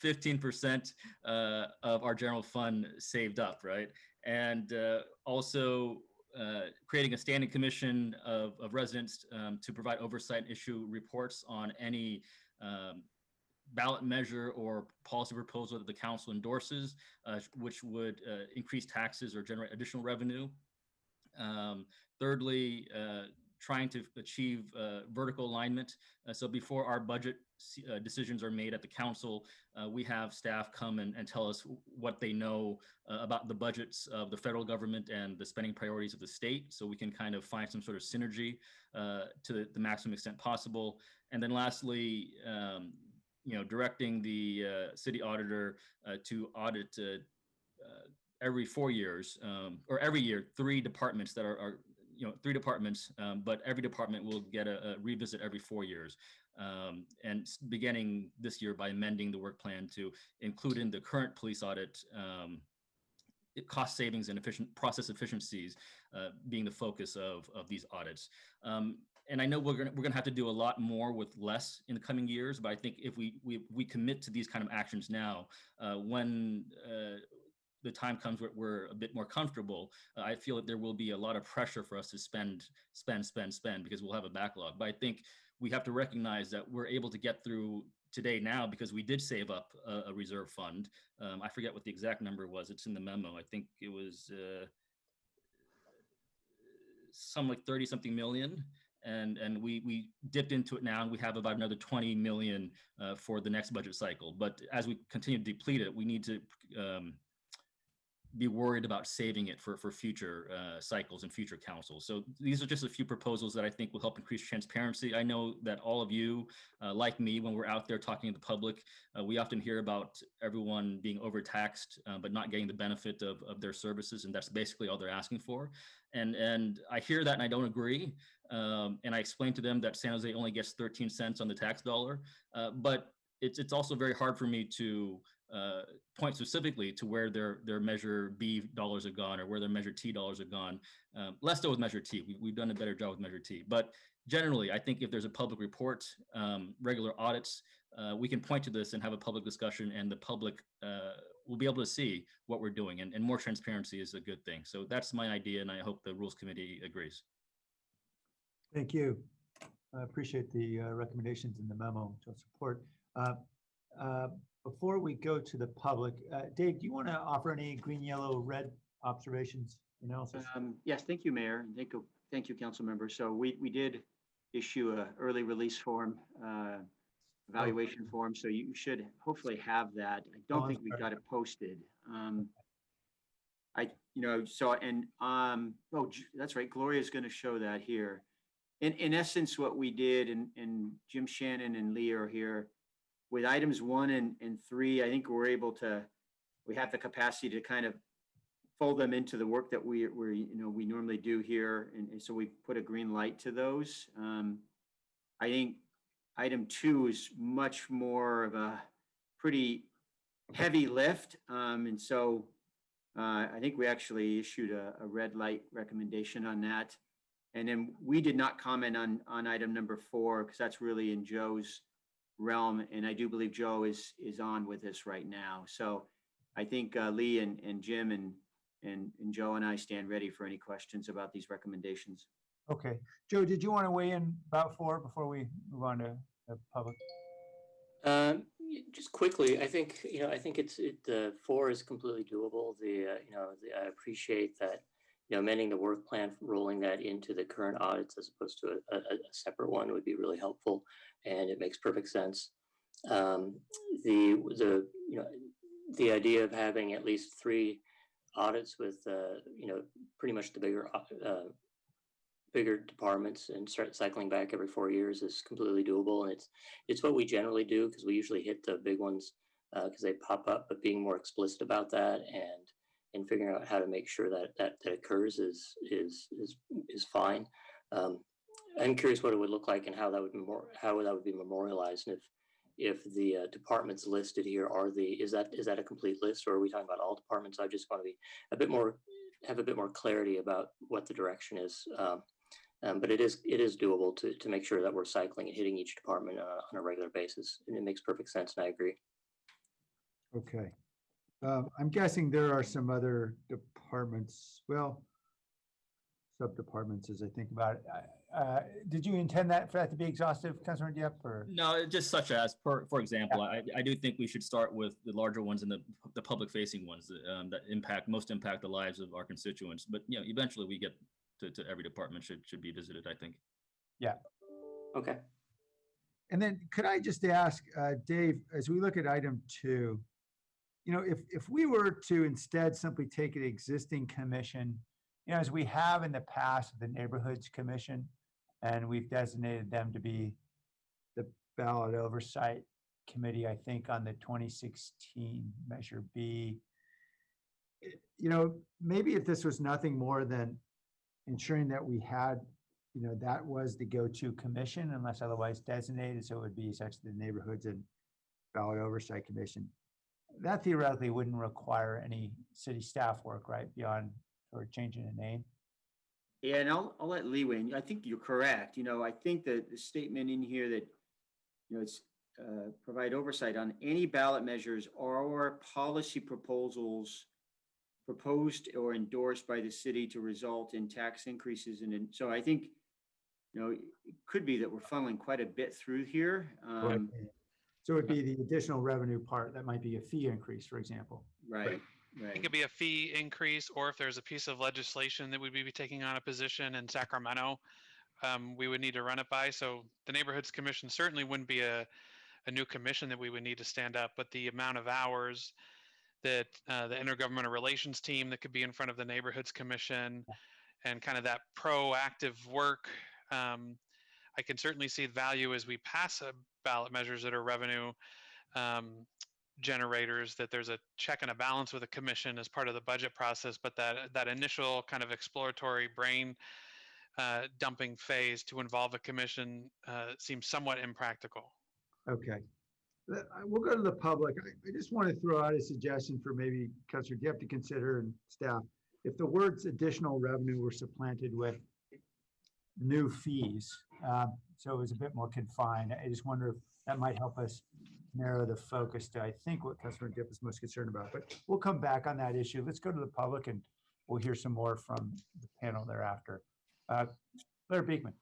15% of our general fund saved up, right? And also creating a standing commission of residents to provide oversight and issue reports on any ballot measure or policy proposal that the council endorses, which would increase taxes or generate additional revenue. Thirdly, trying to achieve vertical alignment. So before our budget decisions are made at the council, we have staff come and tell us what they know about the budgets of the federal government and the spending priorities of the state, so we can kind of find some sort of synergy to the maximum extent possible. And then lastly, directing the city auditor to audit every 4 years or every year, three departments that are three departments, but every department will get a revisit every 4 years. And beginning this year by amending the work plan to include in the current police audit cost savings and process efficiencies being the focus of these audits. And I know we're gonna have to do a lot more with less in the coming years, but I think if we commit to these kind of actions now, when the time comes where we're a bit more comfortable, I feel that there will be a lot of pressure for us to spend because we'll have a backlog. But I think we have to recognize that we're able to get through today now because we did save up a reserve fund. I forget what the exact number was. It's in the memo. I think it was some like 30 something million. And we dipped into it now, and we have about another 20 million for the next budget cycle. But as we continue to deplete it, we need to be worried about saving it for future cycles and future councils. So these are just a few proposals that I think will help increase transparency. I know that all of you, like me, when we're out there talking to the public, we often hear about everyone being overtaxed, but not getting the benefit of their services. And that's basically all they're asking for. And I hear that and I don't agree. And I explain to them that San Jose only gets 13 cents on the tax dollar. But it's also very hard for me to point specifically to where their Measure B dollars have gone or where their Measure T dollars have gone. Less so with Measure T. We've done a better job with Measure T. But generally, I think if there's a public report, regular audits, we can point to this and have a public discussion, and the public will be able to see what we're doing. And more transparency is a good thing. So that's my idea, and I hope the Rules Committee agrees. Thank you. I appreciate the recommendations in the memo to support. Before we go to the public, Dave, do you want to offer any green, yellow, red observations, analysis? Yes, thank you, Mayor. And thank you, council member. So we did issue a early release form, evaluation form. So you should hopefully have that. I don't think we got it posted. That's right. Gloria is going to show that here. In essence, what we did, and Jim Shannon and Lee are here, with items 1 and 3, I think we have the capacity to kind of fold them into the work that we normally do here. And so we put a green light to those. I think item 2 is much more of a pretty heavy lift. And so I think we actually issued a red light recommendation on that. And then we did not comment on item number 4, because that's really in Joe's realm. And I do believe Joe is on with us right now. So I think Lee and Jim and Joe and I stand ready for any questions about these recommendations. Okay. Joe, did you want to weigh in about 4 before we move on to the public? Just quickly, I think, I think the 4 is completely doable. I appreciate that, amending the work plan, rolling that into the current audits as opposed to a separate one would be really helpful, and it makes perfect sense. The idea of having at least 3 audits with, pretty much the bigger departments and start cycling back every 4 years is completely doable. And it's what we generally do, because we usually hit the big ones because they pop up, but being more explicit about that and figuring out how to make sure that occurs is fine. I'm curious what it would look like and how that would be memorialized, and if the departments listed here is that a complete list, or are we talking about all departments? I just want to be have a bit more clarity about what the direction is. But it is doable to make sure that we're cycling and hitting each department on a regular basis, and it makes perfect sense, and I agree. Okay. I'm guessing there are some other departments, well, sub-departments as I think about it. Did you intend for that to be exhaustive, Councilmember Diep, or? No, just such as, for example, I do think we should start with the larger ones and the public-facing ones that most impact the lives of our constituents. But eventually we get to every department should be visited, I think. Yeah. Okay. And then could I just ask, Dave, as we look at item 2, if we were to instead simply take an existing commission, as we have in the past, the Neighborhoods Commission, and we've designated them to be the Ballot Oversight Committee, I think, on the 2016 Measure B. Maybe if this was nothing more than ensuring that we had, that was the go-to commission unless otherwise designated, so it would be such the Neighborhoods and Ballot Oversight Commission. That theoretically wouldn't require any city staff work, right, beyond or changing the name. Yeah, and I'll let Lee weigh in. I think you're correct. I think that the statement in here that, it's provide oversight on any ballot measures or policy proposals proposed or endorsed by the city to result in tax increases. And so I think, it could be that we're funneling quite a bit through here. Right. So it would be the additional revenue part that might be a fee increase, for example. Right. It could be a fee increase, or if there's a piece of legislation that we'd be taking on a position in Sacramento, we would need to run it by. So the Neighborhoods Commission certainly wouldn't be a new commission that we would need to stand up, but the amount of hours that the intergovernmental relations team that could be in front of the Neighborhoods Commission and kind of that proactive work, I can certainly see value as we pass ballot measures that are revenue generators, that there's a check and a balance with a commission as part of the budget process, but that initial kind of exploratory brain dumping phase to involve a commission seems somewhat impractical. Okay. We'll go to the public. I just want to throw out a suggestion for maybe Councilor Diep to consider and staff. If the words additional revenue were supplanted with new fees, so it was a bit more confined, I just wonder if that might help us narrow the focus to, I think, what Councilor Diep is most concerned about. But we'll come back on that issue. Let's go to the public and we'll hear some more from the panel thereafter. Blair Beekman.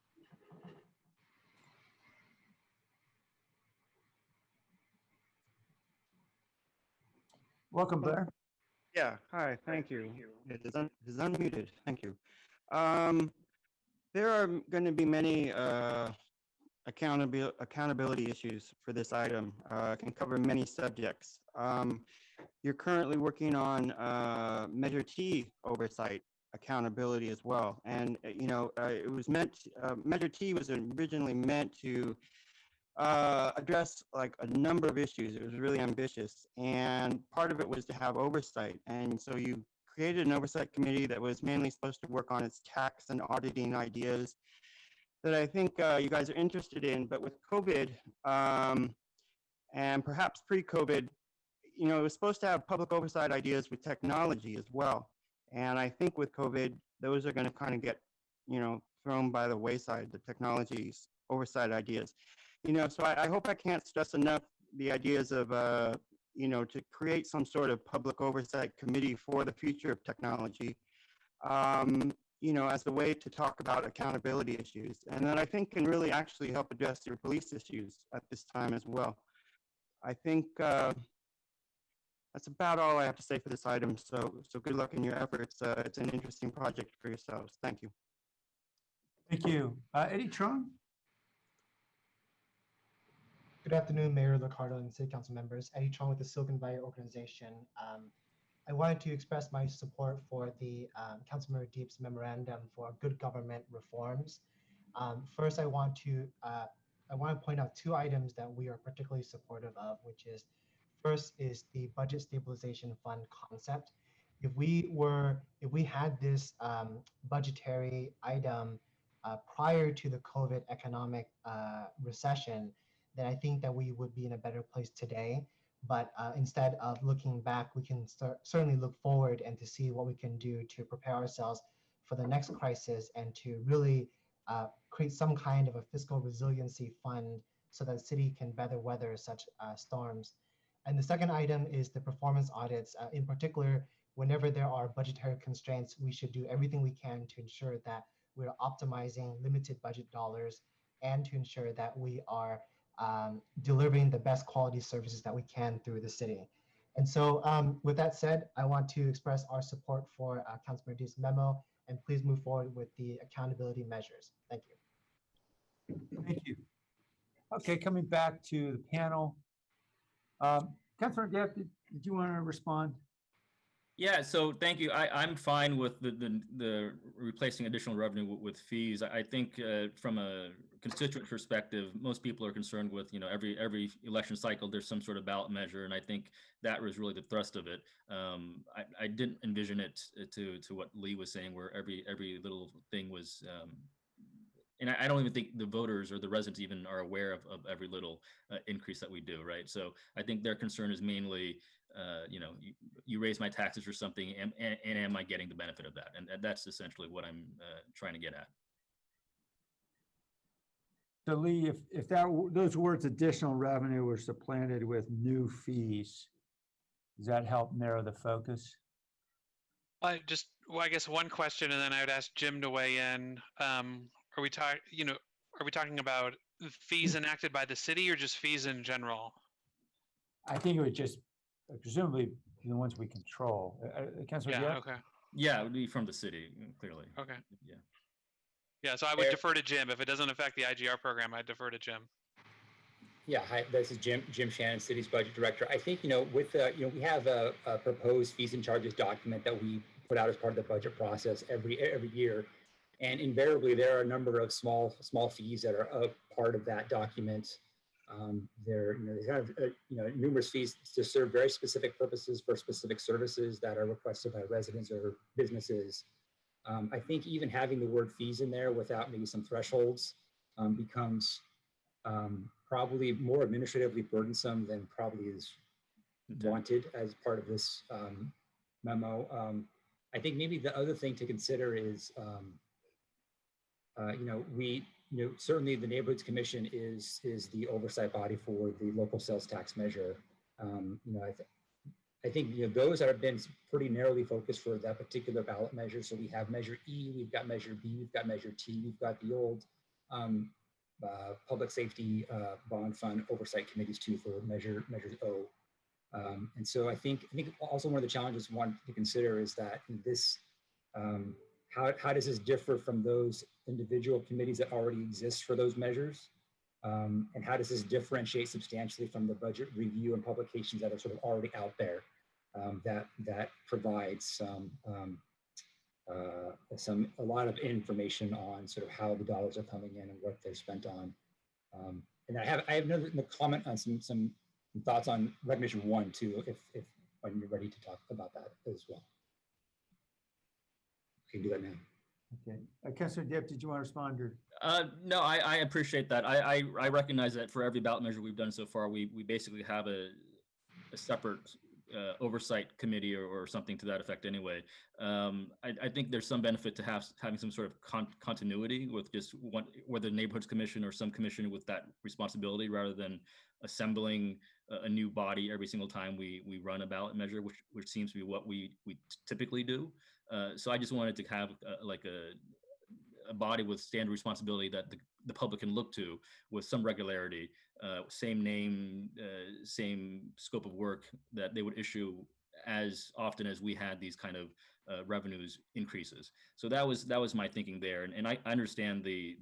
Welcome, Blair. Yeah, hi, thank you. It is unmuted, thank you. There are going to be many accountability issues for this item. Can cover many subjects. You're currently working on Measure T oversight accountability as well. And, it was Measure T was originally meant to address like a number of issues. It was really ambitious, and part of it was to have oversight. And so you created an oversight committee that was mainly supposed to work on its tax and auditing ideas that I think you guys are interested in. But with COVID and perhaps pre-COVID, it was supposed to have public oversight ideas with technology as well. And I think with COVID, those are going to kind of get, thrown by the wayside, the technology's oversight ideas. So I hope I can't stress enough the ideas of, to create some sort of public oversight committee for the future of technology, as a way to talk about accountability issues. And that I think can really actually help address your police issues at this time as well. I think that's about all I have to say for this item. So good luck in your efforts. It's an interesting project for yourselves. Thank you. Thank you. Eddie Trung? Good afternoon, Mayor Liccardo and City Council members. Eddie Chong with the Silicon Valley Organization. I wanted to express my support for the Councilmember Deep's memorandum for good government reforms. First, I want to point out two items that we are particularly supportive of, which is first is the budget stabilization fund concept. If we had this budgetary item prior to the COVID economic recession, then I think that we would be in a better place today. But instead of looking back, we can certainly look forward and to see what we can do to prepare ourselves for the next crisis and to really create some kind of a fiscal resiliency fund so that the city can better weather such storms. And the second item is the performance audits. In particular, whenever there are budgetary constraints, we should do everything we can to ensure that we're optimizing limited budget dollars and to ensure that we are delivering the best quality services that we can through the city. And so with that said, I want to express our support for Councilmember Deep's memo, and please move forward with the accountability measures. Thank you. Thank you. Okay, coming back to the panel. Councilmember Depp, did you want to respond? Yeah, so thank you. I'm fine with the replacing additional revenue with fees. I think from a constituent perspective, most people are concerned with, every election cycle, there's some sort of ballot measure. And I think that was really the thrust of it. I didn't envision it to what Lee was saying, where every little thing was, and I don't even think the voters or the residents even are aware of every little increase that we do, right? So I think their concern is mainly, you raise my taxes or something, and am I getting the benefit of that? And that's essentially what I'm trying to get at. So Lee, if those words additional revenue were supplanted with new fees, does that help narrow the focus? I guess one question, and then I would ask Jim to weigh in. Are we talking about fees enacted by the city or just fees in general? I think it would just presumably be the ones we control. Councilor, Yeah, okay. Yeah, it would be from the city, clearly. Okay. Yeah. Yeah, so I would defer to Jim. If it doesn't affect the IGR program, I'd defer to Jim. Yeah, hi, this is Jim Shannon, City's Budget Director. I think, with, we have a proposed fees and charges document that we put out as part of the budget process every year. And invariably, there are a number of small fees that are a part of that document. There have numerous fees to serve very specific purposes for specific services that are requested by residents or businesses. I think even having the word fees in there without maybe some thresholds becomes probably more administratively burdensome than probably is wanted as part of this memo. I think maybe the other thing to consider is, certainly the Neighborhoods Commission is the oversight body for the local sales tax measure. I think those have been pretty narrowly focused for that particular ballot measure. So we have Measure E, we've got Measure B, we've got Measure T, we've got the old Public Safety Bond Fund Oversight Committees too for Measures O. And so I think also one of the challenges one to consider is that this, how does this differ from those individual committees that already exist for those measures? And how does this differentiate substantially from the budget review and publications that are sort of already out there that provides a lot of information on sort of how the dollars are coming in and what they're spent on. And I have another comment on some thoughts on recognition 1 too, if when you're ready to talk about that as well. You can do that now. Okay. Councilor Depp, did you want to respond? Or? No, I appreciate that. I recognize that for every ballot measure we've done so far, we basically have a separate oversight committee or something to that effect anyway. I think there's some benefit to having some sort of continuity with just one, whether the Neighborhoods Commission or some commission with that responsibility, rather than assembling a new body every single time we run a ballot measure, which seems to be what we typically do. So I just wanted to have like a a body with standard responsibility that the public can look to with some regularity, same name, same scope of work, that they would issue as often as we had these kind of revenues increases. So that was my thinking there, and I understand the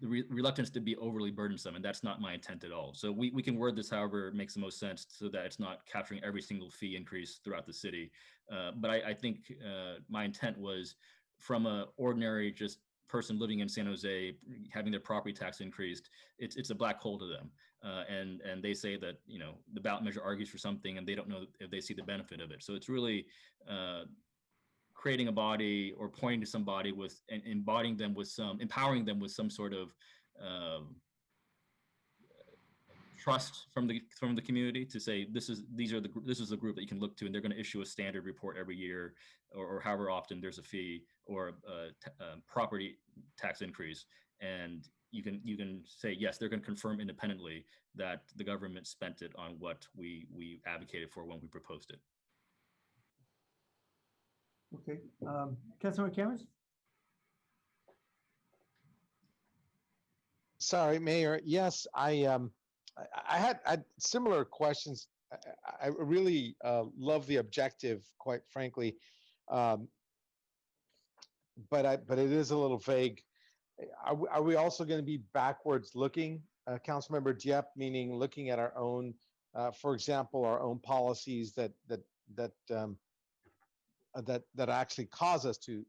reluctance to be overly burdensome, and that's not my intent at all. So we can word this however it makes the most sense so that it's not capturing every single fee increase throughout the city. But I think my intent was from a ordinary just person living in San Jose having their property tax increased, it's a black hole to them. And they say that, you know, the ballot measure argues for something and they don't know if they see the benefit of it. So it's really creating a body or pointing to somebody with and embodying them with empowering them with some sort of trust from the community to say this is the group that you can look to, and they're going to issue a standard report every year or however often there's a fee or a property tax increase, and you can say yes, they're going to confirm independently that the government spent it on what we advocated for when we proposed it. Okay, Councilmember Khamis? Sorry, Mayor. Yes, I had similar questions. I really love the objective, quite frankly, but it is a little vague. Are we also going to be backwards looking, Councilmember Dieppe, meaning looking at our own, for example, our own policies that actually cause us to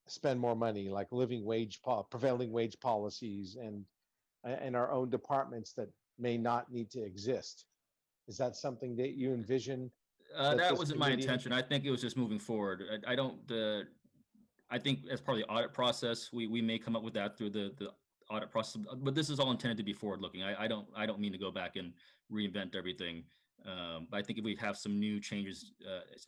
spend more money, like prevailing wage policies and our own departments that may not need to exist? Is that something that you envision? That wasn't my intention. I think it was just moving forward. I think as part of the audit process, we may come up with that through the audit process, but this is all intended to be forward looking. I don't mean to go back and reinvent everything. But I think if we have some new changes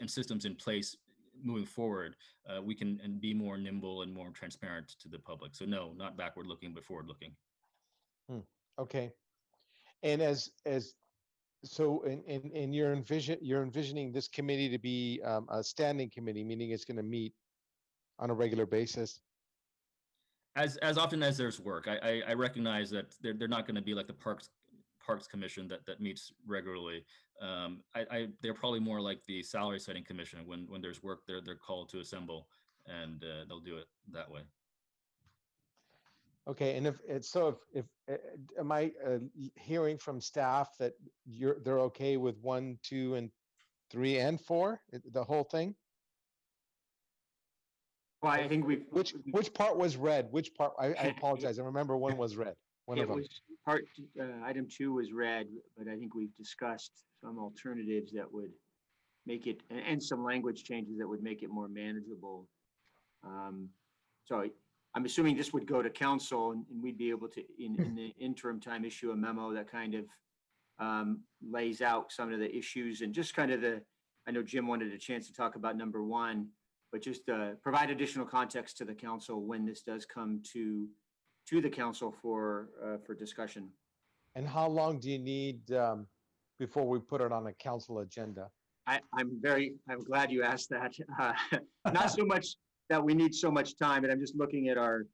and systems in place moving forward, we can be more nimble and more transparent to the public. So no, not backward looking, but forward looking. Okay. And so you're envisioning this committee to be a standing committee, meaning it's going to meet on a regular basis? As often as there's work. I recognize that they're not going to be like the Parks Commission that meets regularly. They're probably more like the Salary Setting Commission. When there's work, they're called to assemble, and they'll do it that way. Okay, and if am I hearing from staff that they're okay with 1, 2, and 3, and 4, the whole thing? Well, I think which part was read? Which part? I apologize. I remember one was read. One of them. Item 2 was read, but I think we've discussed some alternatives that would make it, and some language changes that would make it more manageable. So I'm assuming this would go to council, and we'd be able to, in the interim time, issue a memo that kind of lays out some of the issues and just kind of I know Jim wanted a chance to talk about number 1, but just provide additional context to the council when this does come to the council for discussion. And how long do you need before we put it on a council agenda? I'm glad you asked that. Not so much that we need so much time, but I'm just looking at our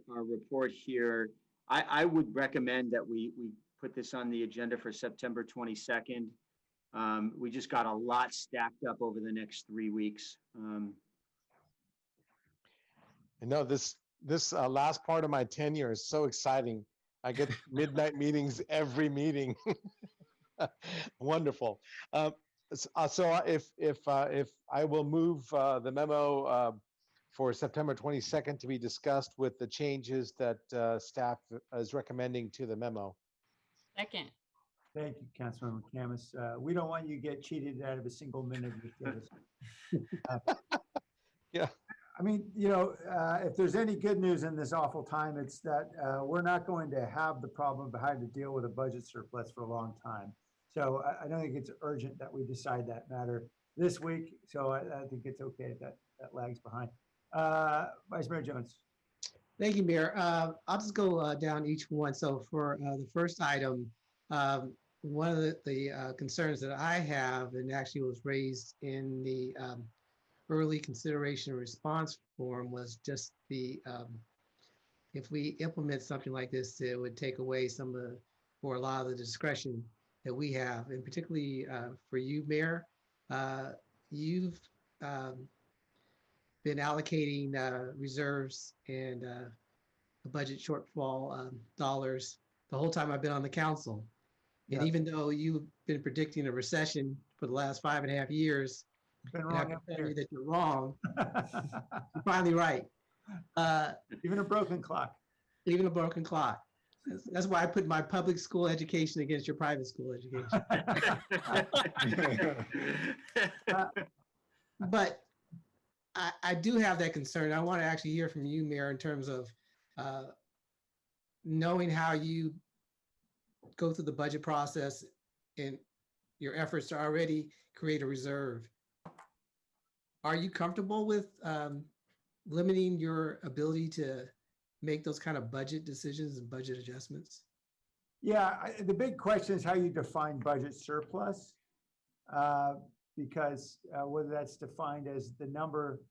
report here. I would recommend that we put this on the agenda for September 22nd. We just got a lot stacked up over the next 3 weeks. I know this last part of my tenure is so exciting. I get midnight meetings every meeting. Wonderful. So if I will move the memo for September 22nd to be discussed with the changes that staff is recommending to the memo. Second. Thank you, Councilmember Khamis. We don't want you to get cheated out of a single minute of your service. Yeah. I mean, you know, if there's any good news in this awful time, it's that we're not going to have the problem of having to deal with a budget surplus for a long time. So I don't think it's urgent that we decide that matter this week. So I think it's okay that lags behind. Vice Mayor Jones. Thank you, Mayor. I'll just go down each one. So for the first item, one of the concerns that I have, and actually was raised in the early consideration and response form, was just if we implement something like this, it would take away some of or a lot of the discretion that we have, and particularly for you, Mayor. You've been allocating reserves and the budget shortfall dollars the whole time I've been on the council. And Yeah. even though you've been predicting a recession for the last 5.5 years, Been and I wrong can up tell here. you that you're wrong, you're finally right. Even a broken clock. Even a broken clock. That's why I put my public school education against your private school education. But I do have that concern. I want to actually hear from you, Mayor, in terms of knowing how you go through the budget process and your efforts to already create a reserve. Are you comfortable with limiting your ability to make those kind of budget decisions and budget adjustments? Yeah, the big question is how you define budget surplus. Because whether that's defined as the number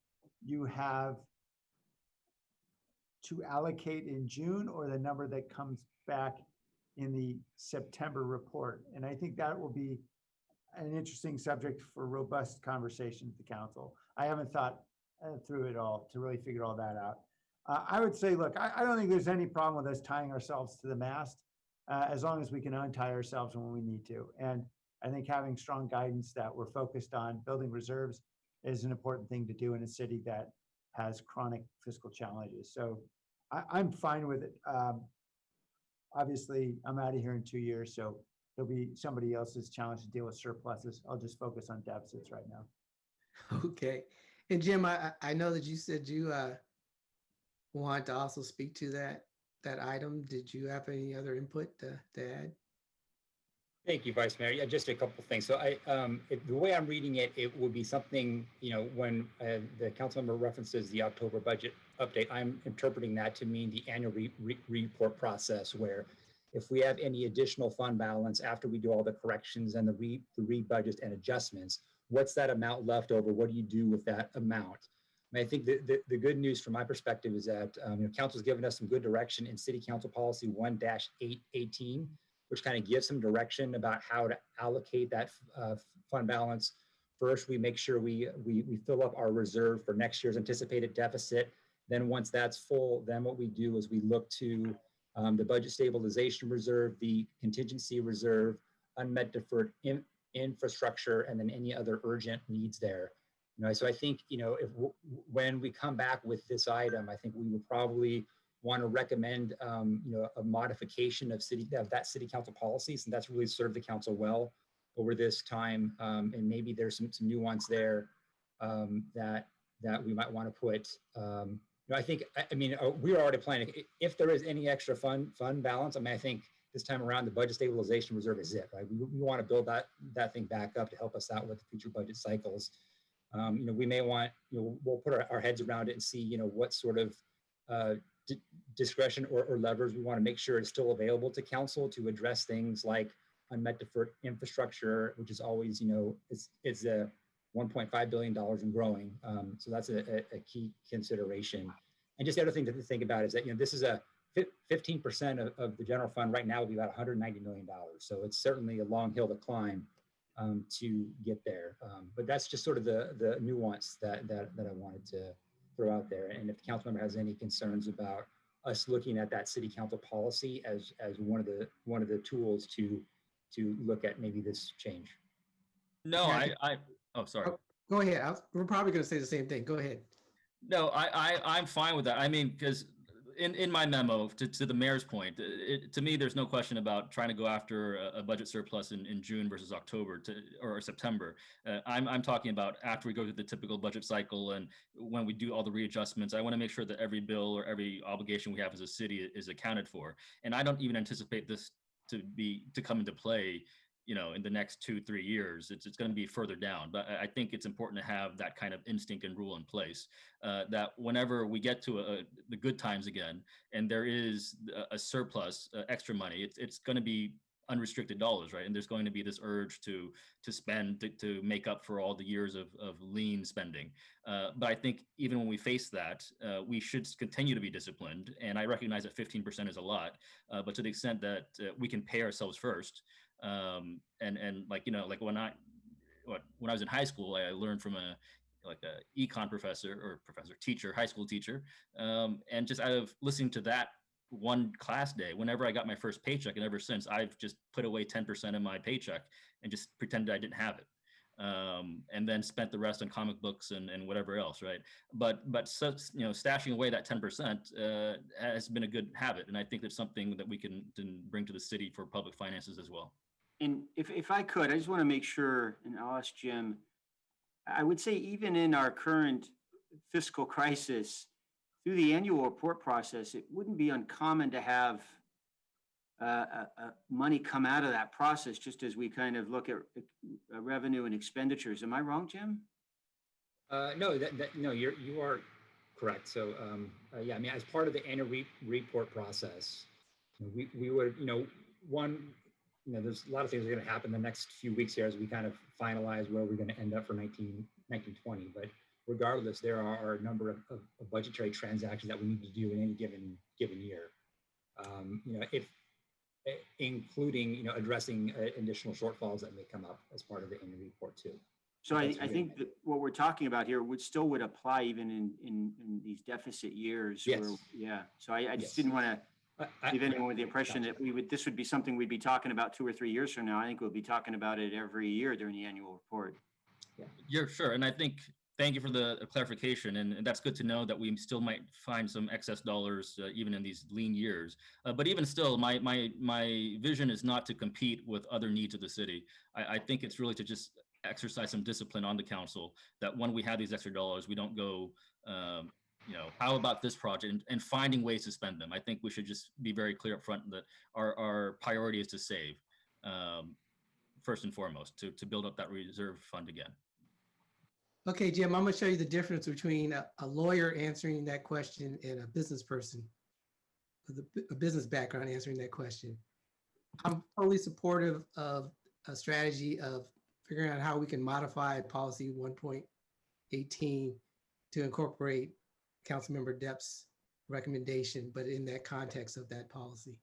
you have to allocate in June or the number that comes back in the September report. And I think that will be an interesting subject for robust conversation with the council. I haven't thought through it all to really figure all that out. I would say, look, I don't think there's any problem with us tying ourselves to the mast as long as we can untie ourselves when we need to. And I think having strong guidance that we're focused on building reserves is an important thing to do in a city that has chronic fiscal challenges. So I'm fine with it. Obviously, I'm out of here in 2 years, so there'll be somebody else's challenge to deal with surpluses. I'll just focus on deficits right now. Okay. And Jim, I know that you said you want to also speak to that item. Did you have any other input to add? Thank you, Vice Mayor. Yeah, just a couple of things. So the way I'm reading it, it would be something, when the council member references the October budget update, I'm interpreting that to mean the annual report process, where if we have any additional fund balance after we do all the corrections and the re-budgets and adjustments, what's that amount left over? What do you do with that amount? I think the good news from my perspective is that council's given us some good direction in City Council Policy 1-818, which kind of gives some direction about how to allocate that fund balance. First, we make sure we fill up our reserve for next year's anticipated deficit. Then once that's full, then what we do is we look to the budget stabilization reserve, the contingency reserve, unmet deferred infrastructure, and then any other urgent needs there. So I think, when we come back with this item, I think we would probably want to recommend, a modification of that city council policies, and that's really served the council well over this time. And maybe there's some nuance there that we might want to put. We're already planning. If there is any extra fund balance, I think this time around the budget stabilization reserve is it, right? We want to build that thing back up to help us out with the future budget cycles. We may want, we'll put our heads around it and see, what sort of discretion or levers we want to make sure is still available to council to address things like unmet deferred infrastructure, which is always, it's a $1.5 billion and growing. So that's a key consideration. And just the other thing to think about is that, this is a 15% of the general fund right now will be about $190 million. So it's certainly a long hill to climb to get there. But that's just sort of the nuance that I wanted to throw out there. And if the council member has any concerns about us looking at that city council policy as one of the tools to look at maybe this change. No, Yeah, oh, sorry. Go ahead. We're probably going to say the same thing. Go ahead. No, I'm fine with that. I mean, because in my memo to the mayor's point, to me, there's no question about trying to go after a budget surplus in June versus October or September. I'm talking about after we go through the typical budget cycle and when we do all the readjustments. I want to make sure that every bill or every obligation we have as a city is accounted for. And I don't even anticipate this to come into play, in the next 2-3 years. It's going to be further down. But I think it's important to have that kind of instinct and rule in place that whenever we get to the good times again, and there is a surplus, extra money, it's going to be unrestricted dollars, right? And there's going to be this urge to spend to make up for all the years of lean spending. But I think even when we face that, we should continue to be disciplined. And I recognize that 15% is a lot, but to the extent that we can pay ourselves first, and like, you know, like when I was in high school, I learned from a econ teacher, high school teacher, and just out of listening to that one class day, whenever I got my first paycheck, and ever since, I've just put away 10% of my paycheck and just pretended I didn't have it, and then spent the rest on comic books and whatever else, right? But such, you know, stashing away that 10% has been a good habit, and I think that's something that we can bring to the city for public finances as well. And if I could, I just want to make sure, and I'll ask Jim, I would say even in our current fiscal crisis, through the annual report process, it wouldn't be uncommon to have money come out of that process, just as we kind of look at revenue and expenditures. Am I wrong, Jim? No, no, you are correct. So yeah, I mean, as part of the annual report process, we would, there's a lot of things that are going to happen the next few weeks here as we kind of finalize where we're going to end up for 1920. But regardless, there are a number of budgetary transactions that we need to do in any given year. If including addressing additional shortfalls that may come up as part of the annual report too. So I think that what we're talking about here would apply even in these deficit years. Yes. Yeah. So I just didn't want to leave anyone with the impression that this would be something we'd be talking about 2 or 3 years from now. I think we'll be talking about it every year during the annual report. Yeah, sure. And I think, thank you for the clarification. And that's good to know that we still might find some excess dollars even in these lean years. But even still, my vision is not to compete with other needs of the city. I think it's really to just exercise some discipline on the council, that when we have these extra dollars, we don't go, how about this project, and finding ways to spend them. I think we should just be very clear up front that our priority is to save, first and foremost, to build up that reserve fund again. Okay, Jim, I'm going to show you the difference between a lawyer answering that question and a business person with a business background answering that question. I'm totally supportive of a strategy of figuring out how we can modify policy 1.18 to incorporate Councilmember Depp's recommendation, but in that context of that policy.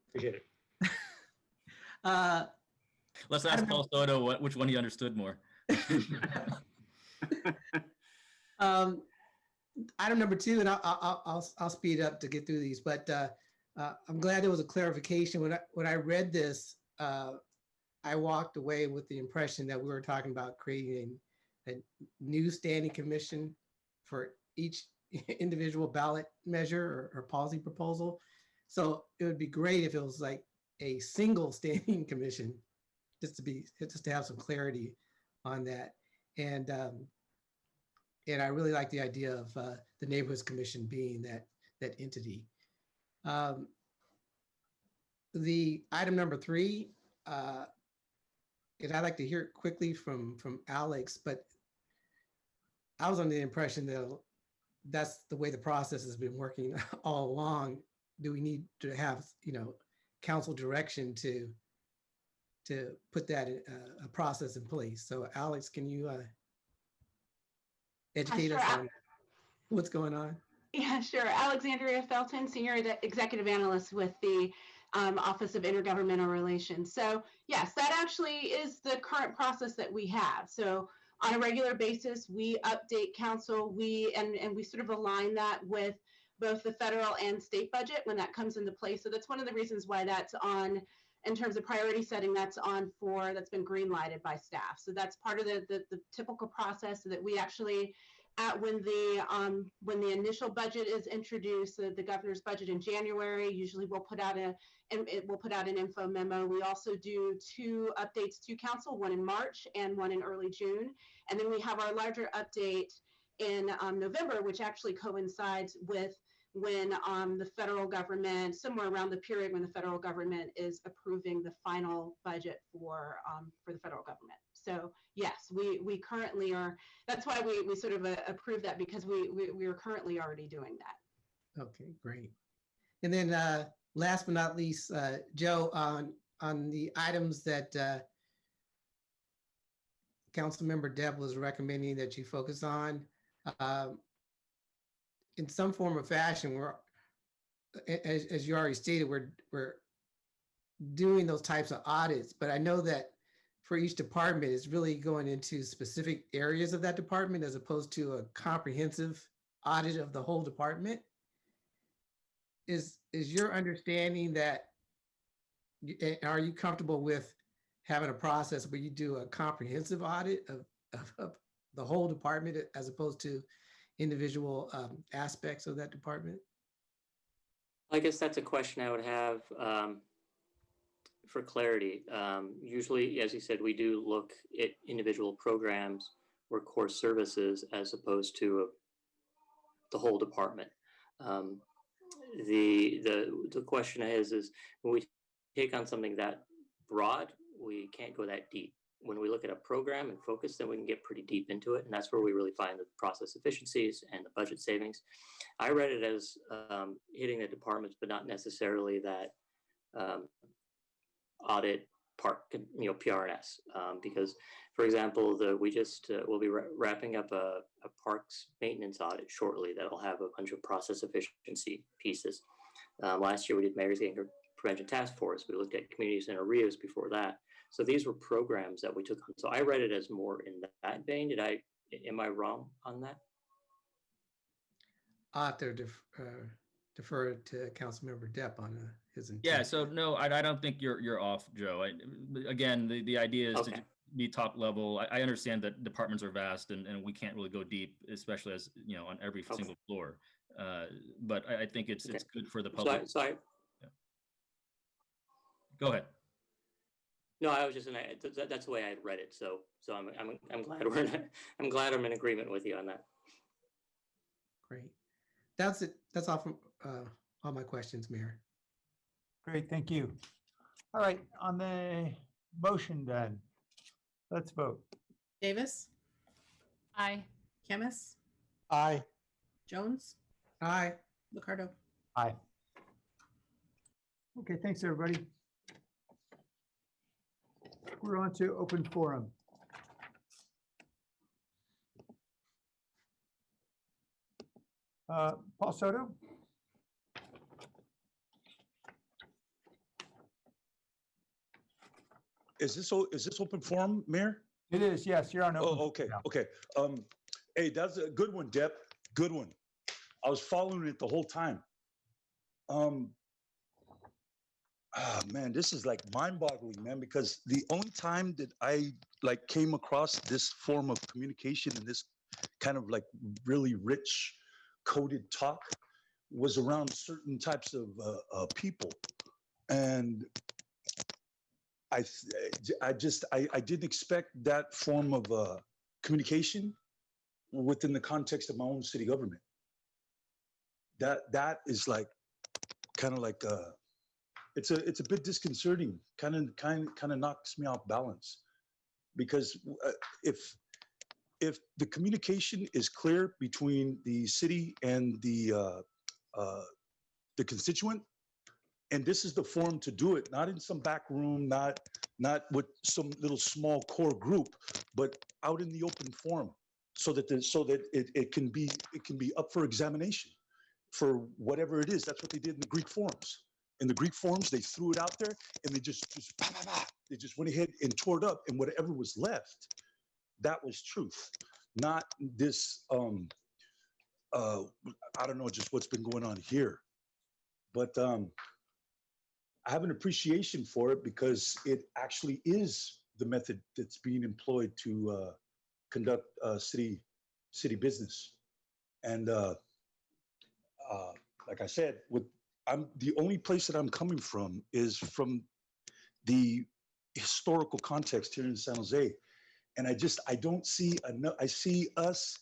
Appreciate it. Let's ask Paul Soto which one he understood more. Item number 2, and I'll speed up to get through these, but I'm glad there was a clarification. When I read this, I walked away with the impression that we were talking about creating a new standing commission for each individual ballot measure or policy proposal. So it would be great if it was like a single standing commission, just to have some clarity on that. And I really like the idea of the Neighborhoods Commission being that entity. The item number 3, and I'd like to hear it quickly from Alex, but I was under the impression that that's the way the process has been working all along. Do we need to have, council direction to put that a process in place? So Alex, can you educate us on what's going on? Yeah, sure. Alexandria Felton, Senior Executive Analyst with the Office of Intergovernmental Relations. So yes, that actually is the current process that we have. So on a regular basis, we update council, and we sort of align that with both the federal and state budget when that comes into place. So that's one of the reasons why that's on, in terms of priority setting, that's been green lighted by staff. So that's part of the typical process, so that we actually, when the initial budget is introduced, the governor's budget in January, usually we'll put out an info memo. We also do 2 updates to council, one in March and one in early June. And then we have our larger update in November, which actually coincides with when the federal government, somewhere around the period when the federal government is approving the final budget for the federal government. So yes, we currently are. That's why we sort of approve that, because we are currently already doing that. Okay, great. And then last but not least, Joe, on the items that Councilmember Deb was recommending that you focus on, in some form or fashion, we're, as you already stated, we're doing those types of audits, but I know that for each department is really going into specific areas of that department as opposed to a comprehensive audit of the whole department. Is your understanding that, are you comfortable with having a process where you do a comprehensive audit of the whole department as opposed to individual aspects of that department? I guess that's a question I would have for clarity. Usually, as you said, we do look at individual programs or core services as opposed to the whole department. The question is when we take on something that broad, we can't go that deep. When we look at a program and focus, then we can get pretty deep into it. And that's where we really find the process efficiencies and the budget savings. I read it as hitting the departments, but not necessarily that audit part, PRNS. Because, for example, we'll be wrapping up a parks maintenance audit shortly that'll have a bunch of process efficiency pieces. Last year we did Mayor's Anger Prevention Task Force. We looked at community center RIOs before that. So these were programs that we took on. So I read it as more in that vein. Am I wrong on that? I'll have to defer to Councilmember Depp on his intent. Yeah, so no, I don't think you're off, Joe. Again, the idea is to be top level. I understand that departments are vast and we can't really go deep, especially as on every single floor. But I think it's good for the public. Go ahead. No, I was just that's the way I read it. So I'm glad I'm glad I'm in agreement with you on that. Great. That's it. That's all from all my questions, Mayor. Great, thank you. All right, on the motion then, let's vote. Davis, Aye. Khamis, Aye. Jones, Aye. Liccardo. Aye. Okay, thanks, everybody. We're on to open forum. Paul Soto? Is this open forum, Mayor? It is, yes, you're on open. Oh, okay, okay. Hey, that's a good one, Depp. Good one. I was following it the whole time. Man, this is like mind-boggling, man, because the only time that I came across this form of communication and this kind of really rich coded talk was around certain types of people. And I didn't expect that form of communication within the context of my own city government. That is it's a bit disconcerting, kind of knocks me off balance, because if the communication is clear between the city and the constituent, and this is the forum to do it, not in some back room, not with some little small core group, but out in the open forum, so that it can be up for examination for whatever it is. That's what they did in the Greek forums. In the Greek forums, they threw it out there and they just bah, bah, bah. They just went ahead and tore it up, and whatever was left, that was truth, not this I don't know, just what's been going on here. But I have an appreciation for it because it actually is the method that's being employed to conduct city business. And like I said, the only place that I'm coming from is from the historical context here in San Jose. And I don't see enough. I see us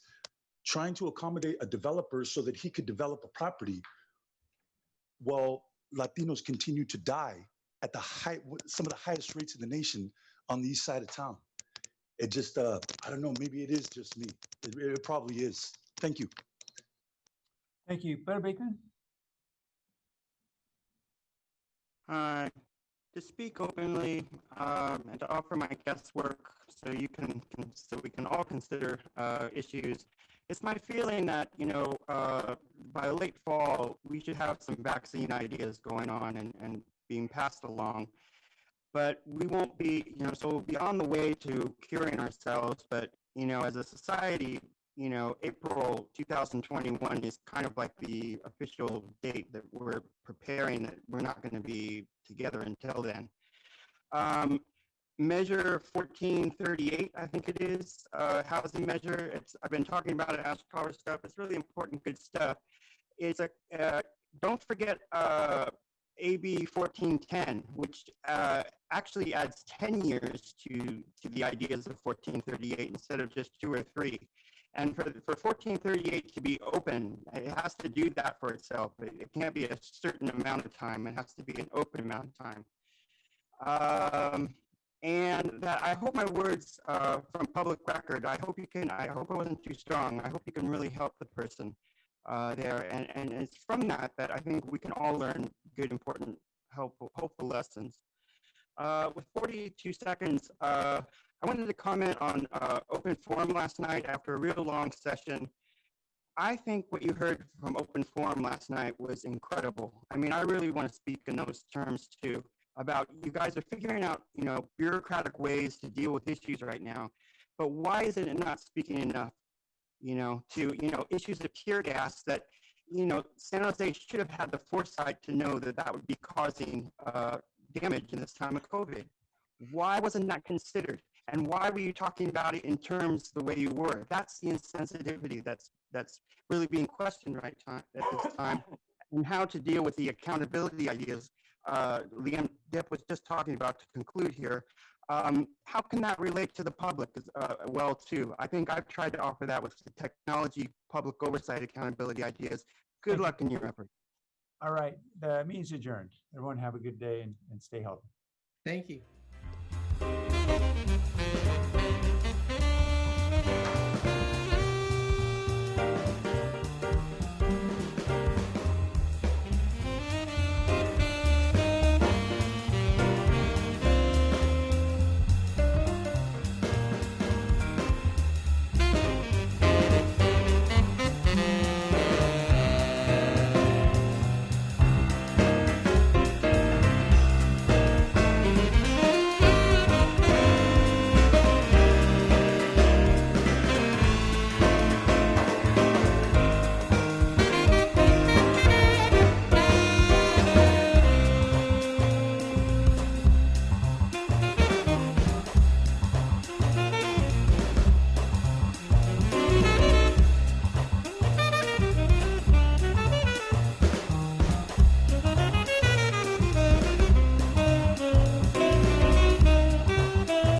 trying to accommodate a developer so that he could develop a property while Latinos continue to die at some of the highest rates in the nation on the east side of town. It just, I don't know, maybe it is just me. It probably is. Thank you. Thank you. Better Bakeman? to speak openly and to offer my guest work so so we can all consider issues. It's my feeling that, by late fall, we should have some vaccine ideas going on and being passed along. But we won't be, so we'll be on the way to curing ourselves. But, as a society, April 2021 is kind of like the official date that we're preparing that we're not going to be together until then. Measure 1438, I think it is, housing measure. I've been talking about it, Ash Carver stuff. It's really important, good stuff. It's don't forget AB 1410, which actually adds 10 years to the ideas of 1438 instead of just 2 or 3. And for 1438 to be open, it has to do that for itself. It can't be a certain amount of time. It has to be an open amount of time. And that I hope my words from public record, I hope I wasn't too strong. I hope you can really help the person there. And it's from that I think we can all learn good, important, hopeful lessons. With 42 seconds, I wanted to comment on open forum last night after a real long session. I think what you heard from open forum last night was incredible. I mean, I really want to speak in those terms too, about you guys are figuring out, bureaucratic ways to deal with issues right now. But why isn't it not speaking enough, to, issues of tear gas that, San Jose should have had the foresight to know that would be causing damage in this time of COVID. Why wasn't that considered? And why were you talking about it in terms the way you were? That's the insensitivity that's really being questioned at this time, and how to deal with the accountability ideas Liam Dip was just talking about to conclude here. How can that relate to the public well too? I think I've tried to offer that with the technology, public oversight, accountability ideas. Good luck in your effort. All right, the meeting's adjourned. Everyone have a good day and stay healthy. Thank you.